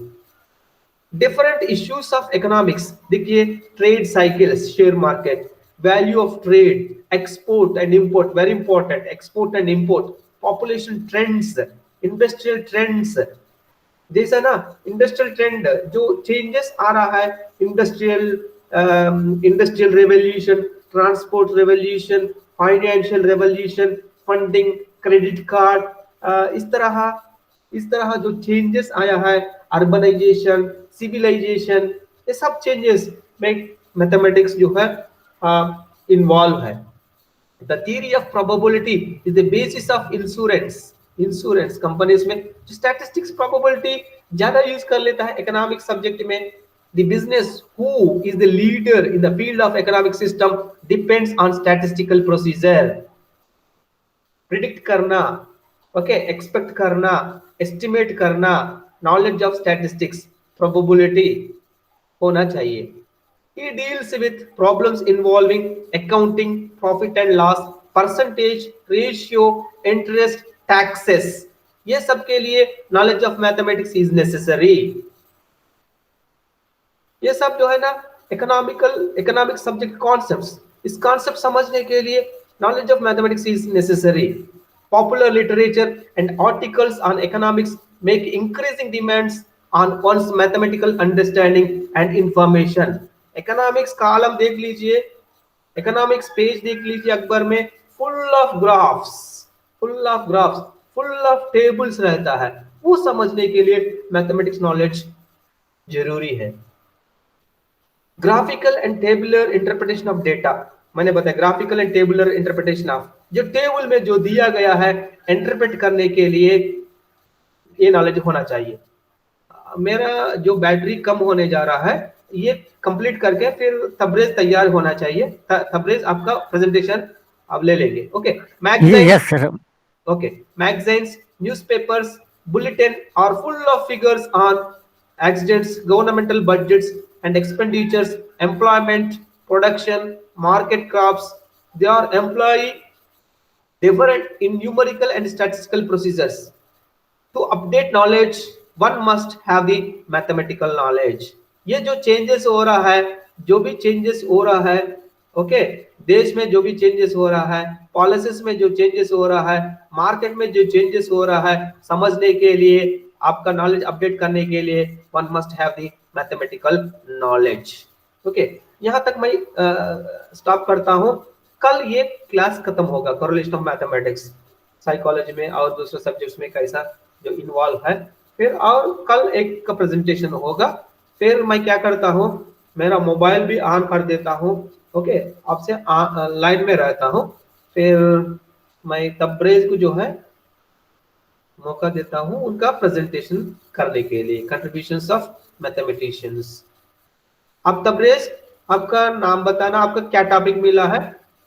डिफरेंट इश्यूज ऑफ इकोनॉमिक्स देखिए, trade cycles, share market, value of trade, export and import, very important, export and import, population trends, industrial trends. जैसा ना इंडस्ट्रियल ट्रेंड जो चेंजेस आ रहा है, industrial revolution, transport revolution, financial revolution, funding, credit card, इस तरह जो changes आया है, अर्बनाइजेशन, सिविलाइजेशन, ये सब चेंजेस में मैथमेटिक्स जो है इन्वॉल्व है। The theory of probability is the basis of insurance companies में स्टैटिस्टिक्स प्रोबेबिलिटी ज्यादा यूज कर लेता है इकोनॉमिक्स सब्जेक्ट में। The business who is the leader in the field of economic system depends on statistical procedure. Predict करना, okay, expect करना, estimate करना, knowledge of statistics, probability होना चाहिए। He deals with problems involving accounting, profit and loss, percentage, ratio, interest, taxes. ये सब के लिए knowledge of mathematics is necessary. ये सब जो है ना economic subject concepts, इस concept समझने के लिए knowledge of mathematics is necessary. Popular literature and articles on economics make increasing demands on one's mathematical understanding and information. Economics column देख लीजिए, इकोनॉमिक्स पेज देख लीजिए अखबार में, full of graphs, full of tables रहता है। वो समझने के लिए मैथमेटिक्स नॉलेज जरूरी है। Graphical and tabular interpretation of data, मैंने बताया graphical and tabular interpretation of, जो टेबल में जो दिया गया है इंटरप्रेट करने के लिए ये नॉलेज होना चाहिए। मेरा जो बैटरी कम होने जा रहा है ये कंप्लीट करके फिर तबरेज तैयार होना चाहिए। तबरेज आपका प्रेजेंटेशन आप ले लेंगे। Okay, magazine, yes sir. Okay, magazines, newspapers, bulletin are full of figures on accidents, governmental budgets and expenditures, employment, production, market crops. They are employ different in numerical and statistical procedures. To update knowledge, one must have the mathematical knowledge. ये जो changes हो रहा है, जो भी changes हो रहा है, ओके, देश में जो भी चेंजेस हो रहा है, पॉलिसीज में जो चेंजेस हो रहा है, मार्केट में जो चेंजेस हो रहा है, समझने के लिए, आपका नॉलेज अपडेट करने के लिए one must have the mathematical knowledge. Okay, यहाँ तक मैं स्टॉप करता हूँ। कल ये क्लास खत्म होगा, कोरिलेशन ऑफ मैथमेटिक्स साइकोलॉजी में और दूसरे सब्जेक्ट्स में कैसा जो इन्वॉल्व है, फिर और कल एक का प्रेजेंटेशन होगा। फिर मैं क्या करता हूँ, मेरा मोबाइल भी ऑन कर देता हूँ, ओके, आपसे लाइन में रहता हूँ। फिर मैं तबरेज को जो है मौका देता हूँ उनका प्रेजेंटेशन करने के लिए, कंट्रीब्यूशंस ऑफ मैथमेटिशियंस। अब तबरेज, आपका नाम बताना, आपका क्या टॉपिक मिला है,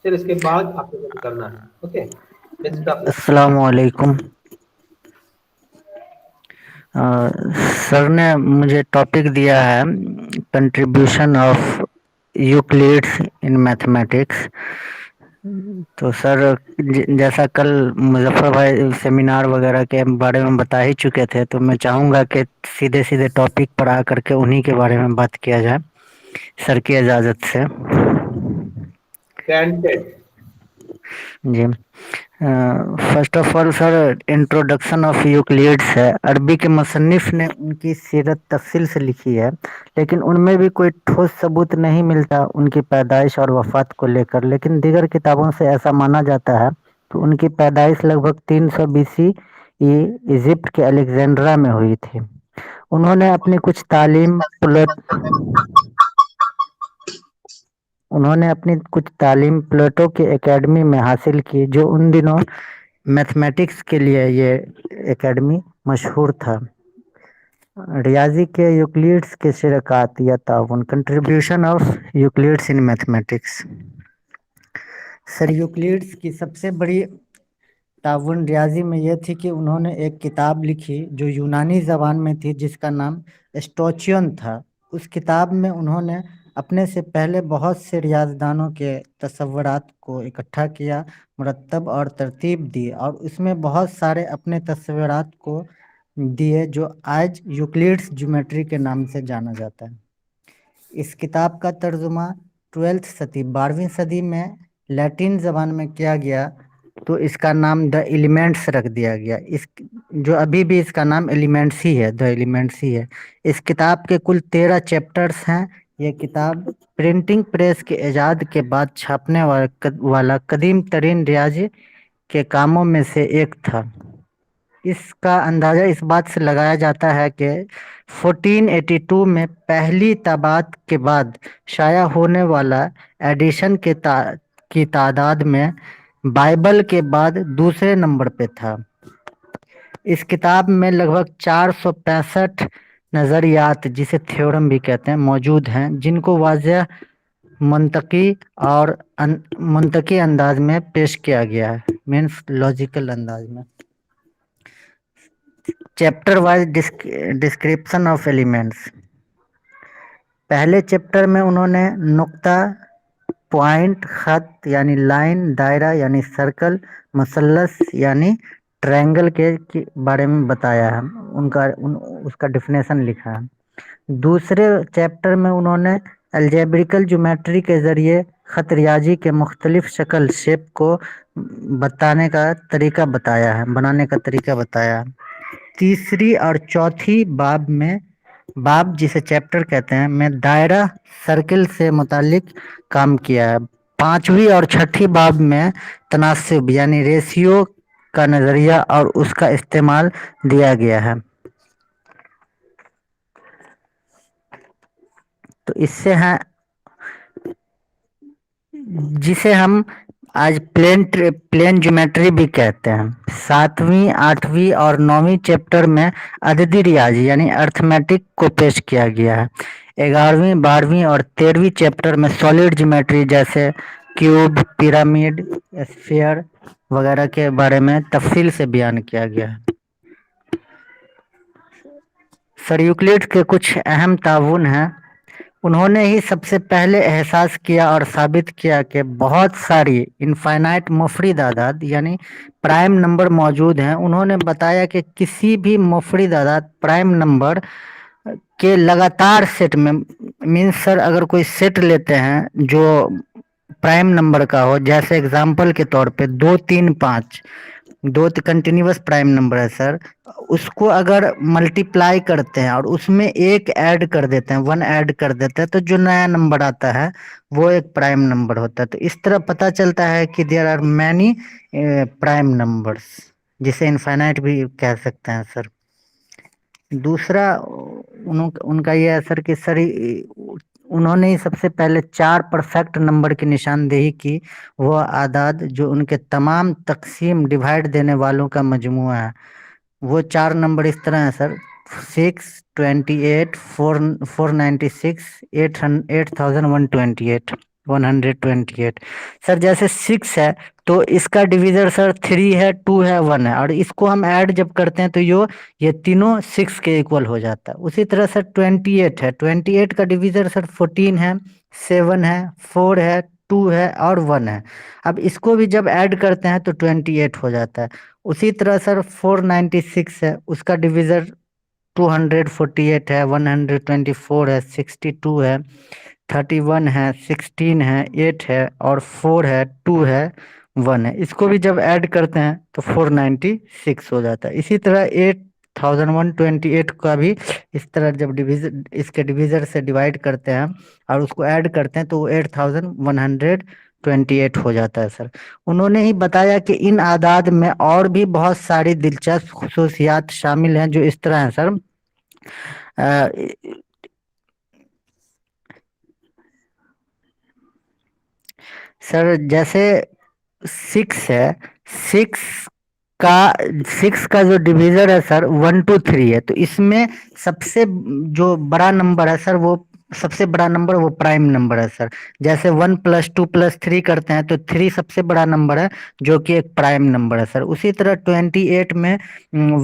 फिर इसके बाद आपको करना है। ओके, अस्सलाम वालेकुम। सर ने मुझे टॉपिक दिया है contribution of Euclid's in mathematics. तो सर जैसा कल मुजफ्फर भाई सेमिनार वगैरह के बारे में बता ही चुके थे, तो मैं चाहूँगा कि सीधे सीधे टॉपिक पर आ करके उन्हीं के बारे में बात किया जाए, सर की इजाज़त से। जी, first of all sir, introduction of Euclid's है, अरबी के मुसन्निफ ने उनकी सीरत तफसील से लिखी है, लेकिन उनमें भी कोई ठोस सबूत नहीं मिलता उनकी पैदाइश और वफात को लेकर। लेकिन दीगर किताबों से ऐसा माना जाता है कि उनकी पैदाइश लगभग 300 BC इजिप्ट के अलेक्जेंड्रा में हुई थी। उन्होंने अपनी कुछ तालीम उन्होंने अपनी कुछ तालीम प्लेटो की एकेडमी में हासिल की, जो उन दिनों मैथमेटिक्स के लिए ये एकेडमी मशहूर था। रियाजी के यूक्लिड्स के शिरकात या ताउन, contribution of Euclid's in mathematics. Sir Euclid's की सबसे बड़ी ताउन रियाजी में यह थी कि उन्होंने एक किताब लिखी जो यूनानी ज़बान में थी, जिसका नाम स्टोचियन था। उस किताब में उन्होंने अपने से पहले बहुत से रियाजदानों के तसव्वुरात को इकट्ठा किया, मुरत्तब और तरतीब दी, और उसमें बहुत सारे अपने तसव्वुरात को दिए जो आज यूक्लिड्स ज्योमेट्री के नाम से जाना जाता है। इस किताब का तर्जुमा 12वीं सदी 12वीं सदी में लैटिन ज़बान में किया गया, तो इसका नाम द एलिमेंट्स रख दिया गया। इस जो अभी भी इसका नाम एलिमेंट्स ही है, द एलिमेंट्स ही है। इस किताब के कुल 13 चैप्टर्स हैं। यह किताब प्रिंटिंग प्रेस के इजाद के बाद छापने वाला कदीम तरीन रियाजी के कामों में से एक था। इसका अंदाज़ा इस बात से लगाया जाता है कि 1482 में पहली ताबात के बाद शाया होने वाला एडिशन की तादाद में बाइबल के बाद दूसरे नंबर पे था। इस किताब में लगभग 465 नज़रियात, जिसे थ्योरम भी कहते हैं, मौजूद हैं, जिनको वाज़ेह मंतकी अंदाज में पेश किया गया है, मीन्स लॉजिकल अंदाज में। Chapter wise description of elements. पहले चैप्टर में उन्होंने नुक्ता, पॉइंट, खत यानी लाइन, दायरा यानी सर्कल, मसलस यानी ट्रायंगल के बारे में बताया है, उसका डेफिनेशन लिखा है। दूसरे चैप्टर में उन्होंने अलजेब्रिकल ज्योमेट्री के ज़रिए खत रियाजी के मुख्तलिफ शक्ल शेप को बनाने का तरीका बताया है। तीसरी और चौथी बाब जिसे चैप्टर कहते हैं में दायरा सर्किल से मुतालिक काम किया है। पांचवी और छठी बाब में तनासिब यानी रेशियो का नज़रिया और उसका इस्तेमाल दिया गया है। तो इससे है जिसे हम आज प्लेन ज्योमेट्री भी कहते हैं। 7वीं, 8वीं और 9वीं चैप्टर में अददी रियाजी यानी अर्थमेटिक को पेश किया गया है। 11वीं, 12वीं और 13वीं चैप्टर में सॉलिड ज्योमेट्री जैसे क्यूब, पिरामिड, स्फीयर वगैरह के बारे में तफसील से बयान किया गया है। सर यूक्लिड के कुछ अहम ताउन हैं। उन्होंने ही सबसे पहले एहसास किया और साबित किया कि बहुत सारी इनफाइनाइट मुफरिद आदाद यानी प्राइम नंबर मौजूद हैं। उन्होंने बताया कि किसी भी मुफरिद आदाद प्राइम नंबर के लगातार सेट में, मीन्स सर अगर कोई सेट लेते हैं जो प्राइम नंबर का हो, जैसे एग्जांपल के तौर पे 2, 3, 5 दो कंटिन्यूअस प्राइम नंबर है सर, उसको अगर मल्टीप्लाई करते हैं और उसमें एक ऐड कर देते हैं, 1 ऐड कर देते हैं, तो जो नया नंबर आता है वो एक प्राइम नंबर होता है। तो इस तरह पता चलता है कि there are many prime numbers, जिसे इनफाइनाइट भी कह सकते हैं सर। दूसरा उनका ये है सर कि सर उन्होंने ही सबसे पहले 4 परफेक्ट नंबर की निशानदेही की, वो आदाद जो उनके तमाम तकसीम डिवाइड देने वालों का मजमुआ है। वो 4 नंबर इस तरह हैं सर: 6, 28, 496, 8128, 128। सर जैसे 6 है तो इसका डिवीजर सर 3 है, 2 है, 1 है, और इसको हम ऐड जब करते हैं तो ये तीनों 6 के इक्वल हो जाता है। उसी तरह सर 28 है, 28 का डिवीजर सर 14 है, 7 है, 4 है, 2 है और 1 है। अब इसको भी जब ऐड करते हैं तो 28 हो जाता है। उसी तरह सर 496 है, उसका डिवीजर 248 है, 124 है, 62 है, 31 है, 16 है, 8 है और 4 है, 2 है, 1 है। इसको भी जब ऐड करते हैं तो 496 हो जाता है। इसी तरह 8128 का भी इस तरह जब इसके डिवीजर से डिवाइड करते हैं और उसको ऐड करते हैं तो वो 8128 हो जाता है सर। उन्होंने ही बताया कि इन आदाद में और भी बहुत सारी दिलचस्प खुसूसियात शामिल हैं जो इस तरह हैं सर। सर जैसे 6 है, सिक्स का 6 का जो डिवीजर है सर 1 2 3 है, तो इसमें सबसे जो बड़ा नंबर है सर, वो सबसे बड़ा नंबर वो प्राइम नंबर है सर। जैसे 1 + 2 + 3 करते हैं तो 3 सबसे बड़ा नंबर है, जो कि एक प्राइम नंबर है सर। उसी तरह 28 में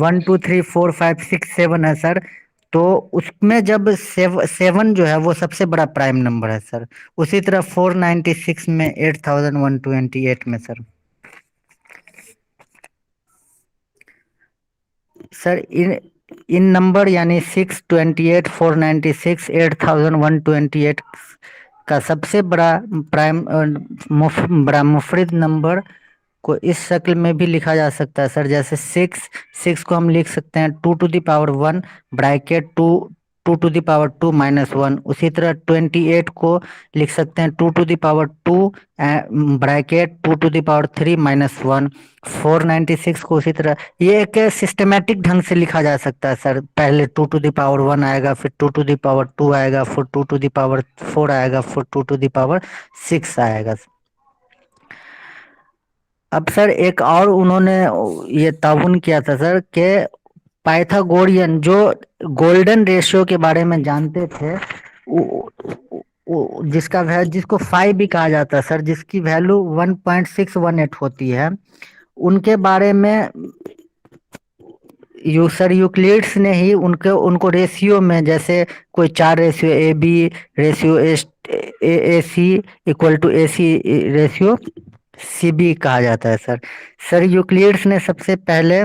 1 2 3 4 5 6 7 है सर, तो उसमें जब 7 जो है वो सबसे बड़ा प्राइम नंबर है सर। उसी तरह 496 में 8128 में सर। सर इन नंबर यानी 6 28 496 8128 का सबसे बड़ा प्राइम बड़ा मुफरिद नंबर को इस शक्ल में भी लिखा जा सकता है सर। जैसे 6 को हम लिख सकते हैं 2 to the power 1 bracket 2 2 to the power 2 - 1। उसी तरह 28 को लिख सकते हैं 2 to the power 2 bracket 2 to the power 3 - 1। 496 को उसी तरह, ये एक सिस्टमेटिक ढंग से लिखा जा सकता है सर। पहले 2 to the power 1 आएगा, फिर 2 to the power 2 आएगा, फिर 2 to the power 4 आएगा, फिर 2 to the power 6 आएगा। अब सर एक और उन्होंने ये ताउन किया था सर कि पाइथागोरियन जो गोल्डन रेशियो के बारे में जानते थे, जिसको 5 भी कहा जाता है सर, जिसकी वैल्यू 1.618 होती है, उनके बारे में सर यूक्लिड्स ने ही उनको रेशियो में, जैसे कोई 4 ratio A B ratio A C equal to A C ratio C B कहा जाता है सर। सर यूक्लिड्स ने सबसे पहले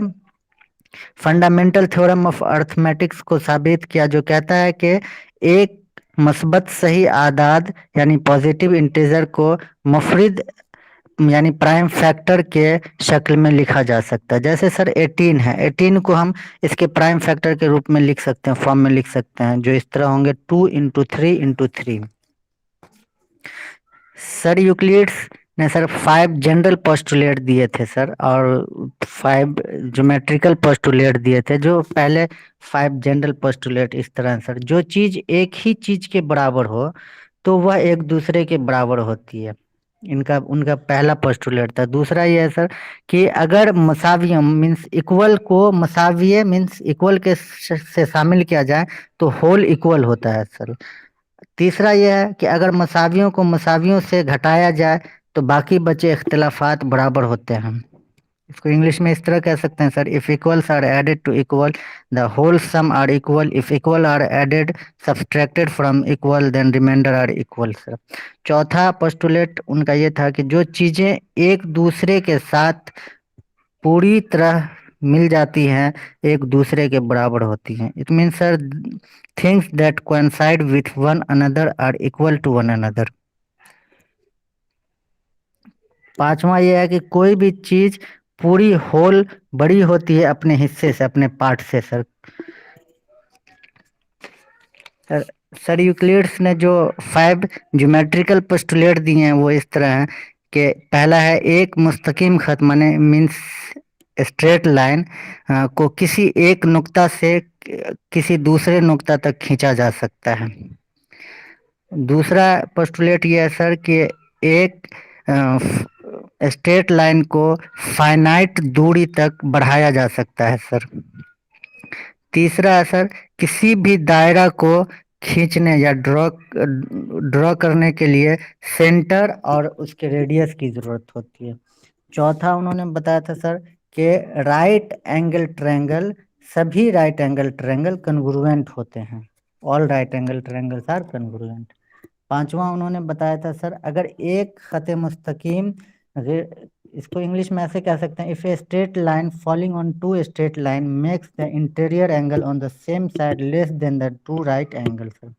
फंडामेंटल थ्योरम ऑफ अर्थमेटिक्स को साबित किया, जो कहता है कि एक मस्बत सही आदाद यानी पॉजिटिव इंटीजर को मुफरिद यानी प्राइम फैक्टर के शक्ल में लिखा जा सकता है। जैसे सर 18 है, 18 को हम इसके प्राइम फैक्टर के रूप में लिख सकते हैं, फॉर्म में लिख सकते हैं, जो इस तरह होंगे 2 × 3 × 3। सर यूक्लिड्स ने सर 5 जनरल पोस्टुलेट दिए थे सर, और 5 ज्योमेट्रिकल पोस्टुलेट दिए थे। जो पहले 5 जनरल पोस्टुलेट इस तरह सर, जो चीज एक ही चीज के बराबर हो तो वह एक दूसरे के बराबर होती है, उनका पहला पोस्टुलेट था। दूसरा ये है सर कि अगर मसावियम मीन्स इक्वल को मसाविय मीन्स इक्वल के से शामिल किया जाए तो होल इक्वल होता है सर। तीसरा यह है कि अगर मसावियों को मसावियों से घटाया जाए तो बाकी बचे इख्तिलाफात बराबर होते हैं। इसको इंग्लिश में इस तरह कह सकते हैं sir, if equals are added to equal the whole sum are equal, if equal are added subtracted from equal then remainder are equal sir. चौथा पोस्टुलेट उनका ये था कि जो चीजें एक दूसरे के साथ पूरी तरह मिल जाती हैं एक दूसरे के बराबर होती हैं। It mean sir things that coincide with one another are equal to one another. पांचवा ये है कि कोई भी चीज पूरी होल बड़ी होती है अपने हिस्से से, अपने पार्ट से सर। सर सर यूक्लिड्स ने जो 5 ज्योमेट्रिकल पोस्टुलेट दिए हैं वो इस तरह हैं कि पहला है एक मुस्तकीम खत माने मीन्स स्ट्रेट लाइन को किसी एक नुक्ता से किसी दूसरे नुक्ता तक खींचा जा सकता है। दूसरा पोस्टुलेट ये है सर कि एक स्ट्रेट लाइन को फाइनाइट दूरी तक बढ़ाया जा सकता है सर। तीसरा है सर किसी भी दायरा को खींचने या ड्रॉ करने के लिए सेंटर और उसके रेडियस की जरूरत होती है। चौथा उन्होंने बताया था सर कि राइट एंगल ट्रायंगल, सभी राइट एंगल ट्रायंगल कन्ग्रुएंट होते हैं, all right angle triangles are congruent. पांचवा उन्होंने बताया था सर अगर एक खत मुस्तकीम, इसको इंग्लिश में ऐसे कह सकते हैं, if a straight line falling on two straight line makes the interior angle on the same side less than the two right angle sir.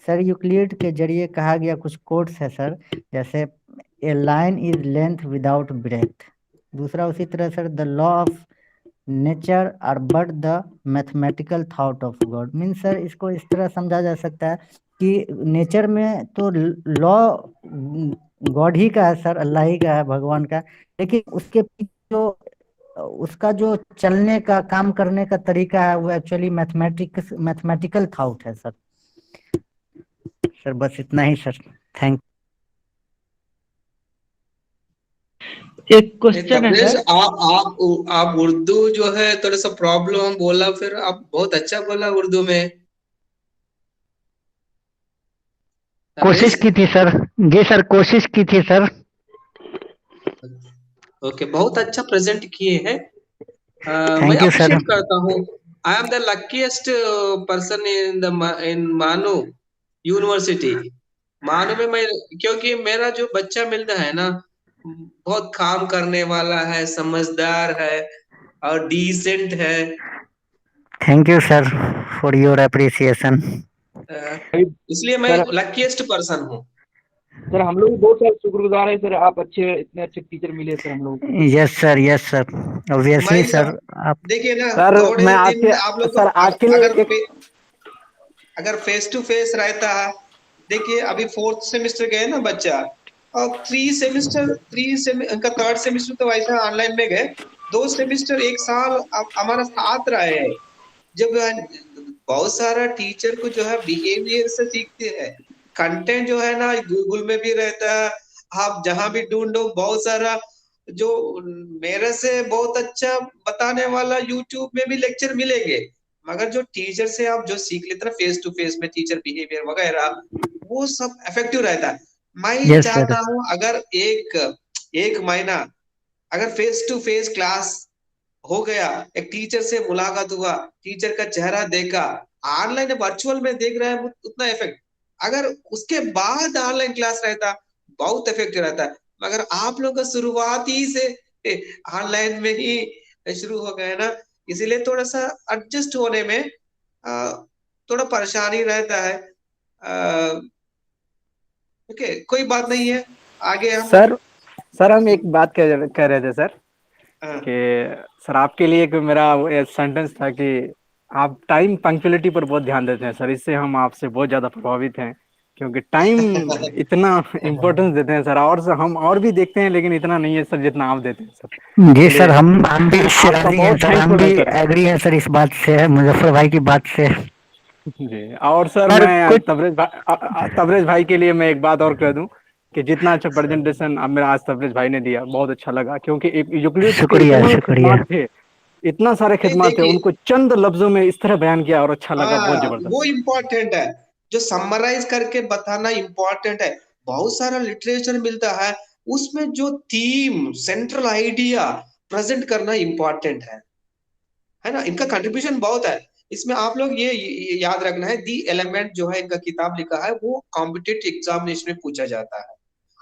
Sir Euclid के जरिए कहा गया कुछ कोट्स है सर, जैसे a line is length without breadth. दूसरा उसी तरह sir the law of nature are but the mathematical thought of God. Mean sir इसको इस तरह समझा जा सकता है कि नेचर में तो लॉ गॉड ही का है सर, अल्लाह ही का है, भगवान का, लेकिन उसके पीछे जो उसका जो चलने का काम करने का तरीका है वो एक्चुअली मैथमेटिकल थॉट है सर। सर बस इतना ही सर, थैंक एक क्वेश्चन है तबरेज, सर। आप उर्दू जो है थोड़ा सा प्रॉब्लम बोला, फिर आप बहुत अच्छा बोला उर्दू में। कोशिश तबरेज, की थी सर। जी सर, कोशिश की थी सर। ओके, बहुत अच्छा प्रेजेंट किए हैं। मैं थैंक यू सर। अप्रिशिएट करता हूँ। I am the luckiest person in मानो यूनिवर्सिटी। मानो में मैं, क्योंकि मेरा जो बच्चा मिलता है ना, बहुत काम करने वाला है, समझदार है और डिसेंट है। Thank you sir for your appreciation. Uh, अभी इसलिए मैं सर लकीस्ट पर्सन हूँ। सर हम लोग भी बहुत सारे शुक्रगुजार है सर, आप अच्छे इतने अच्छे टीचर मिले सर हम लोगों को। यस सर, ऑब्वियसली मैं सर। आप देखिए ना, सर थोड़े मैं आज दिन के आप लोग को सर आज के लिए एक अगर फेस टू फेस रहता है, देखिए अभी फोर्थ सेमेस्टर गए ना बच्चा, और उनका थर्ड सेमेस्टर तो वैसा ऑनलाइन में गए, 2 सेमेस्टर एक साल हमारा साथ रहे हैं। जब बहुत सारा टीचर को जो है बिहेवियर से सीखते हैं। कंटेंट जो है ना गूगल में भी रहता है, आप जहां भी ढूंढो बहुत सारा, जो मेरे से बहुत अच्छा बताने वाला यूट्यूब में भी लेक्चर मिलेंगे। मगर जो टीचर से आप जो सीख लेते ना फेस टू फेस में, टीचर बिहेवियर वगैरह, वो सब इफेक्टिव रहता है। मैं यस सर। चाहता हूँ अगर एक एक महीना अगर फेस टू फेस क्लास हो गया, एक टीचर से मुलाकात हुआ, टीचर का चेहरा देखा, ऑनलाइन वर्चुअल में देख रहे हैं उतना इफेक्ट, अगर उसके बाद ऑनलाइन क्लास रहता बहुत इफेक्टिव रहता है। मगर आप लोग का शुरुआत ही से ऑनलाइन में ही शुरू हो गए ना, इसीलिए थोड़ा सा एडजस्ट होने में थोड़ा परेशानी रहता है। ओके, कोई बात नहीं है, आगे हम। सर सर हम एक बात कह रहे थे सर हाँ, कि सर आपके लिए एक मेरा सेंटेंस था कि आप टाइम पंक्चुअलिटी पर बहुत ध्यान देते हैं सर, इससे हम आपसे बहुत ज्यादा प्रभावित हैं, क्योंकि टाइम इतना इम्पोर्टेंस देते हैं सर, और सर हम और भी देखते हैं लेकिन इतना नहीं है सर जितना आप देते हैं सर। जी सर, इसलिए हम भी इससे आपका राजी हैं बहुत सर, हम थैंकफुल है भी सर। एग्री हैं सर इस बात से, मुजफ्फर भाई की बात से। जी, और सर सर मैं कुछ तबरेज भाई के लिए मैं एक बात और कह दूं कि जितना अच्छा प्रेजेंटेशन अब मेरा आज तबरेज भाई ने दिया बहुत अच्छा लगा, क्योंकि यूक्लिड्स के शुक्रिया इतना शुक्रिया। खिदमात थे, इतना सारे नहीं खिदमात थे, देखिए, उनको चंद लफ्जों में इस तरह बयान किया और अच्छा लगा, बहुत वो जबरदस्त। इम्पोर्टेंट है, जो समराइज करके बताना इम्पोर्टेंट है। बहुत सारा लिटरेचर मिलता है, उसमें जो थीम सेंट्रल आइडिया प्रेजेंट करना इम्पोर्टेंट है ना। इनका कंट्रीब्यूशन बहुत है इसमें। आप लोग ये याद रखना है, दी एलिमेंट जो है इनका किताब लिखा है, वो कॉम्पिटिटिव एग्जामिनेशन में पूछा जाता है।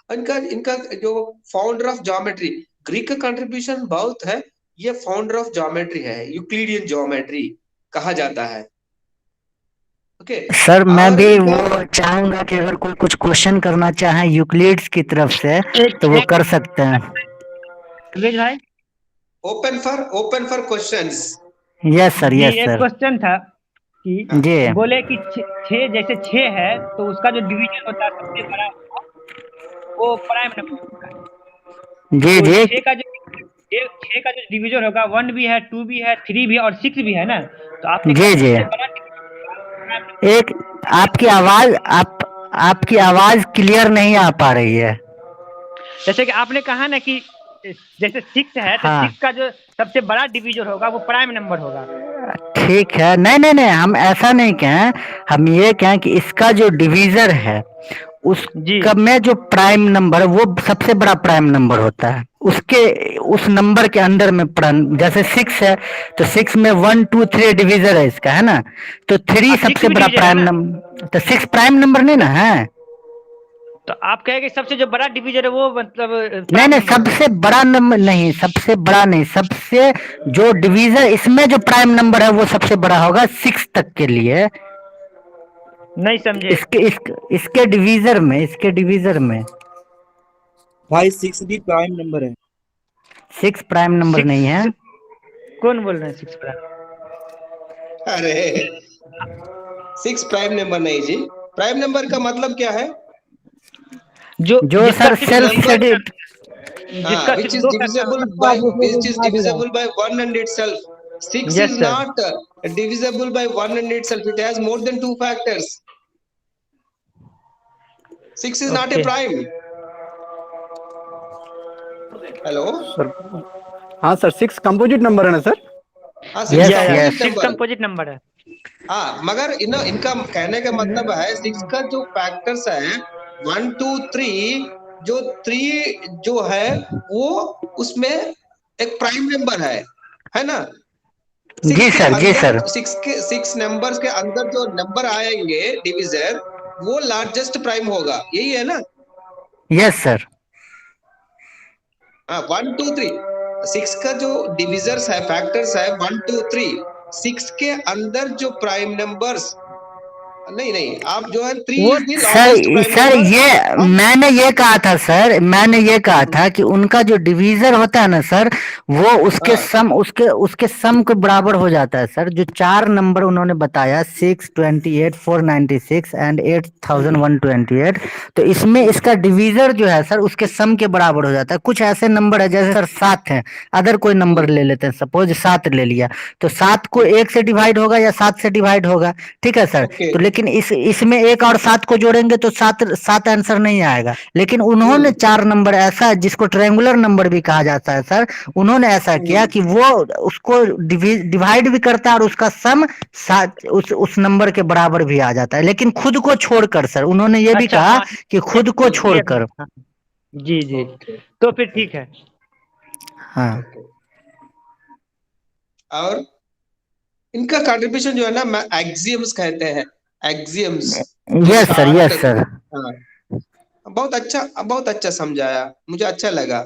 इनका इनका जो फाउंडर ऑफ ज्योमेट्री, ग्रीक का कंट्रीब्यूशन बहुत है। ये फाउंडर ऑफ ज्योमेट्री है, यूक्लिडियन ज्योमेट्री कहा जाता है। ओके, सर मैं और भी इनका वो चाहूंगा कि अगर कोई कुछ क्वेश्चन करना चाहे यूक्लिड्स की तरफ से तो वो एक कर सकते हैं। तबरेज भाई। Open for questions. जी, यस एक सर। क्वेश्चन था कि जी बोले कि छः जैसे छः है तो उसका जो डिवीजन होता है सबसे बड़ा वो प्राइम नंबर होता है। जी तो जी। छः का जो डिवीजन होगा, 1 भी है, 2 भी है, 3 भी है और 6 भी है ना। तो आपने कहा जी जी। सबसे बड़ा प्राइम नंबर एक आपकी आवाज आपकी आवाज क्लियर नहीं आ पा रही है। जैसे कि आपने कहा ना कि जैसे 6 है तो हाँ 6 का जो सबसे बड़ा डिवीजन होगा वो प्राइम नंबर होगा। ठीक है, नहीं नहीं नहीं, हम ऐसा नहीं कहें, हम ये कहें कि इसका जो डिवीजर है जी उसका में जो प्राइम नंबर है वो सबसे बड़ा प्राइम नंबर होता है, उसके उस नंबर के अंदर में प्राइम, जैसे 6 है तो 6 में 1 2 3 डिवीजर है इसका, है ना। तो 3 6 सबसे भी बड़ा डिवीजन है प्राइम ना। नंबर, तो 6 प्राइम नंबर नहीं ना है। तो आप कहेंगे सबसे जो बड़ा डिवीजन है वो मतलब नहीं प्राइम नहीं, नंबर होगा। सबसे बड़ा नंबर नहीं, सबसे बड़ा नहीं, सबसे जो डिवीजर इसमें जो प्राइम नंबर है वो सबसे बड़ा होगा 6 तक के लिए। नहीं समझे। इसके डिवीजर में भाई 6 भी प्राइम नंबर है। 6 प्राइम नंबर नहीं है। 6 कौन बोल रहे हैं 6 प्राइम। अरे, 6 प्राइम नंबर नहीं जी। प्राइम नंबर का मतलब क्या है? जो जो जिसका सर सिर्फ सेल्फ नंबर, स्टडी। हाँ, जिसका सिर्फ which is 2 फैक्टर divisible होगा। by which is divisible by 1 and itself. 6 yes is sir. not divisible by 1 and itself. It has more than 2 factors. 6 is not a okay prime. Hello. Sir हाँ sir, 6 composite number है ना sir? हाँ, Yes, six yes. Composite six number. Composite number है। हाँ, मगर इनका कहने का मतलब है सिक्स का जो फैक्टर्स है 1 2 3, जो 3 जो है वो उसमें एक प्राइम नंबर है ना? सिक्स जी के सर, जी अंदर सर। सिक्स नंबर्स के अंदर जो नंबर आएंगे डिविजर, वो लार्जेस्ट प्राइम होगा, यही है ना? Yes sir. हाँ, 1 2 3 सिक्स का जो डिविजर्स है, फैक्टर्स है 1 2 3, सिक्स के अंदर जो प्राइम नंबर्स, नहीं नहीं, आप जो है 3 वो is the sir largest prime sir number. ये और मैंने ये कहा था सर, मैंने ये कहा था कि उनका जो डिवीजर होता है ना सर, वो उसके हाँ, सम उसके उसके सम के बराबर हो जाता है सर। जो 4 नंबर उन्होंने बताया, 628, 496 एंड 8128, तो इसमें इसका डिवीजर जो है सर उसके सम के बराबर हो जाता है। कुछ ऐसे नंबर है जैसे सर 7 है, अदर कोई नंबर ले लेते हैं, सपोज 7 ले लिया, तो 7 को 1 से डिवाइड होगा या 7 से डिवाइड होगा, ठीक है सर। ओके। तो लेकिन इसमें 1 और 7 को जोड़ेंगे तो 7 7 आंसर नहीं आएगा। लेकिन उन्होंने 4 नंबर ऐसा है जिसको ट्रायंगुलर नंबर भी कहा जाता है सर, उन्होंने ऐसा किया कि वो उसको डिवाइड भी करता है और उसका सम उस नंबर के बराबर भी आ जाता है, लेकिन खुद को छोड़कर सर, उन्होंने ये भी अच्छा, कहा हाँ, कि खुद को क्लियर है। छोड़कर। हाँ, जी जी, ओके तो फिर ठीक है। हाँ। ओके। और इनका कंट्रीब्यूशन जो है ना, एक्सियम्स कहते हैं, एक्सियम्स, जो yes sir, start. Yes sir. हाँ, बहुत अच्छा समझाया, मुझे अच्छा लगा।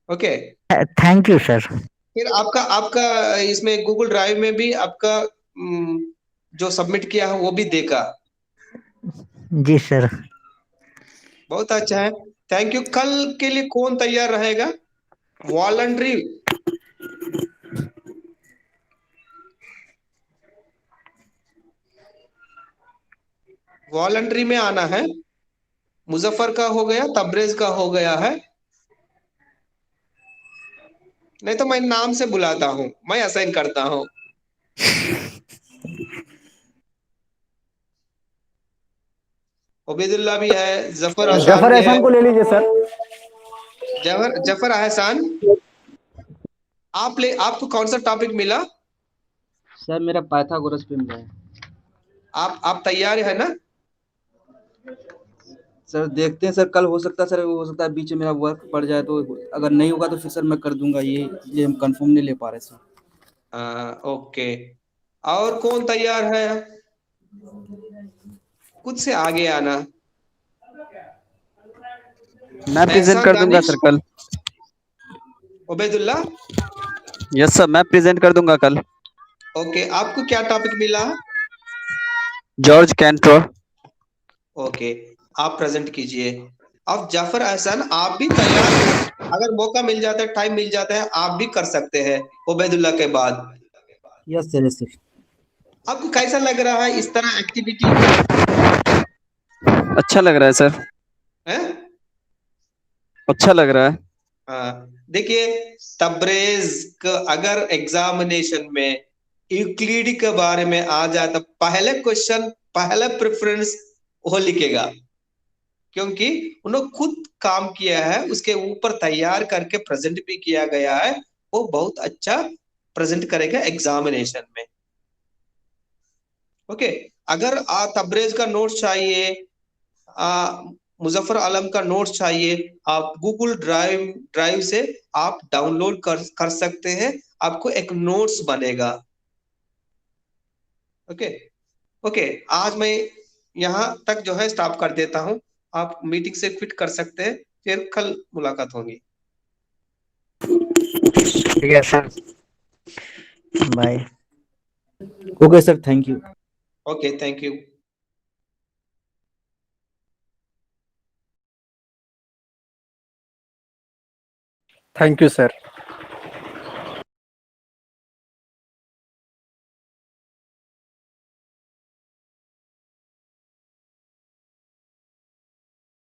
ओके। Thank you sir. फिर आपका आपका इसमें गूगल ड्राइव में भी आपका जो सबमिट किया है वो भी देखा। जी सर। बहुत अच्छा है, थैंक यू। कल के लिए कौन तैयार रहेगा? वॉलंटरी, वॉलंटरी में आना है। मुजफ्फर का हो गया, तबरेज का हो गया है, नहीं तो मैं नाम से बुलाता हूँ, मैं असाइन करता हूँ। उबैदुल्ला भी है, जफर आसान जफर भी है। एहसान को ले लीजिए सर। जफर आहसान, आपको कौन सा टॉपिक मिला? सर मेरा पाइथागोरस पे मिला है। आप तैयार है ना? सर देखते हैं सर, कल हो सकता है सर, हो सकता है बीच में मेरा वर्क पड़ जाए, तो अगर नहीं होगा तो फिर सर मैं कर दूंगा, ये हम कंफर्म नहीं ले पा रहे सर। ओके। और कौन तैयार है? कुछ से आगे आना। मैं प्रेजेंट एहसान, कर दूंगा दानिश, सर कल। उबैदुल्ला। यस सर, मैं प्रेजेंट कर दूंगा कल। ओके, आपको क्या टॉपिक मिला? जॉर्ज कैंट्रो। ओके, आप प्रेजेंट कीजिए। अब जाफर एहसान, आप भी तैयार हो, अगर मौका मिल जाता है, टाइम मिल जाता है, आप भी कर सकते हैं उबैदुल्ला के बाद। Yes sir, yes sir. आपको कैसा लग रहा है इस तरह एक्टिविटी अच्छा लग रहा है सर, है? अच्छा लग रहा है। देखिए, तबरेज का अगर एग्जामिनेशन में यूक्लिड के बारे में आ जाए तो पहले क्वेश्चन, पहला प्रेफरेंस वो लिखेगा, क्योंकि उन्होंने खुद काम किया है, उसके ऊपर तैयार करके प्रेजेंट भी किया गया है, वो बहुत अच्छा प्रेजेंट करेगा एग्जामिनेशन में। ओके। अगर तबरेज का नोट्स चाहिए, मुजफ्फर आलम का नोट्स चाहिए, आप गूगल ड्राइव से आप डाउनलोड कर सकते हैं, आपको एक नोट्स बनेगा। ओके। ओके, आज मैं यहाँ तक जो है स्टॉप कर देता हूँ, आप मीटिंग से क्विट कर सकते हैं, फिर कल मुलाकात होगी। Yes sir. Bye. Okay sir, thank you. Okay, thank you. Thank you sir.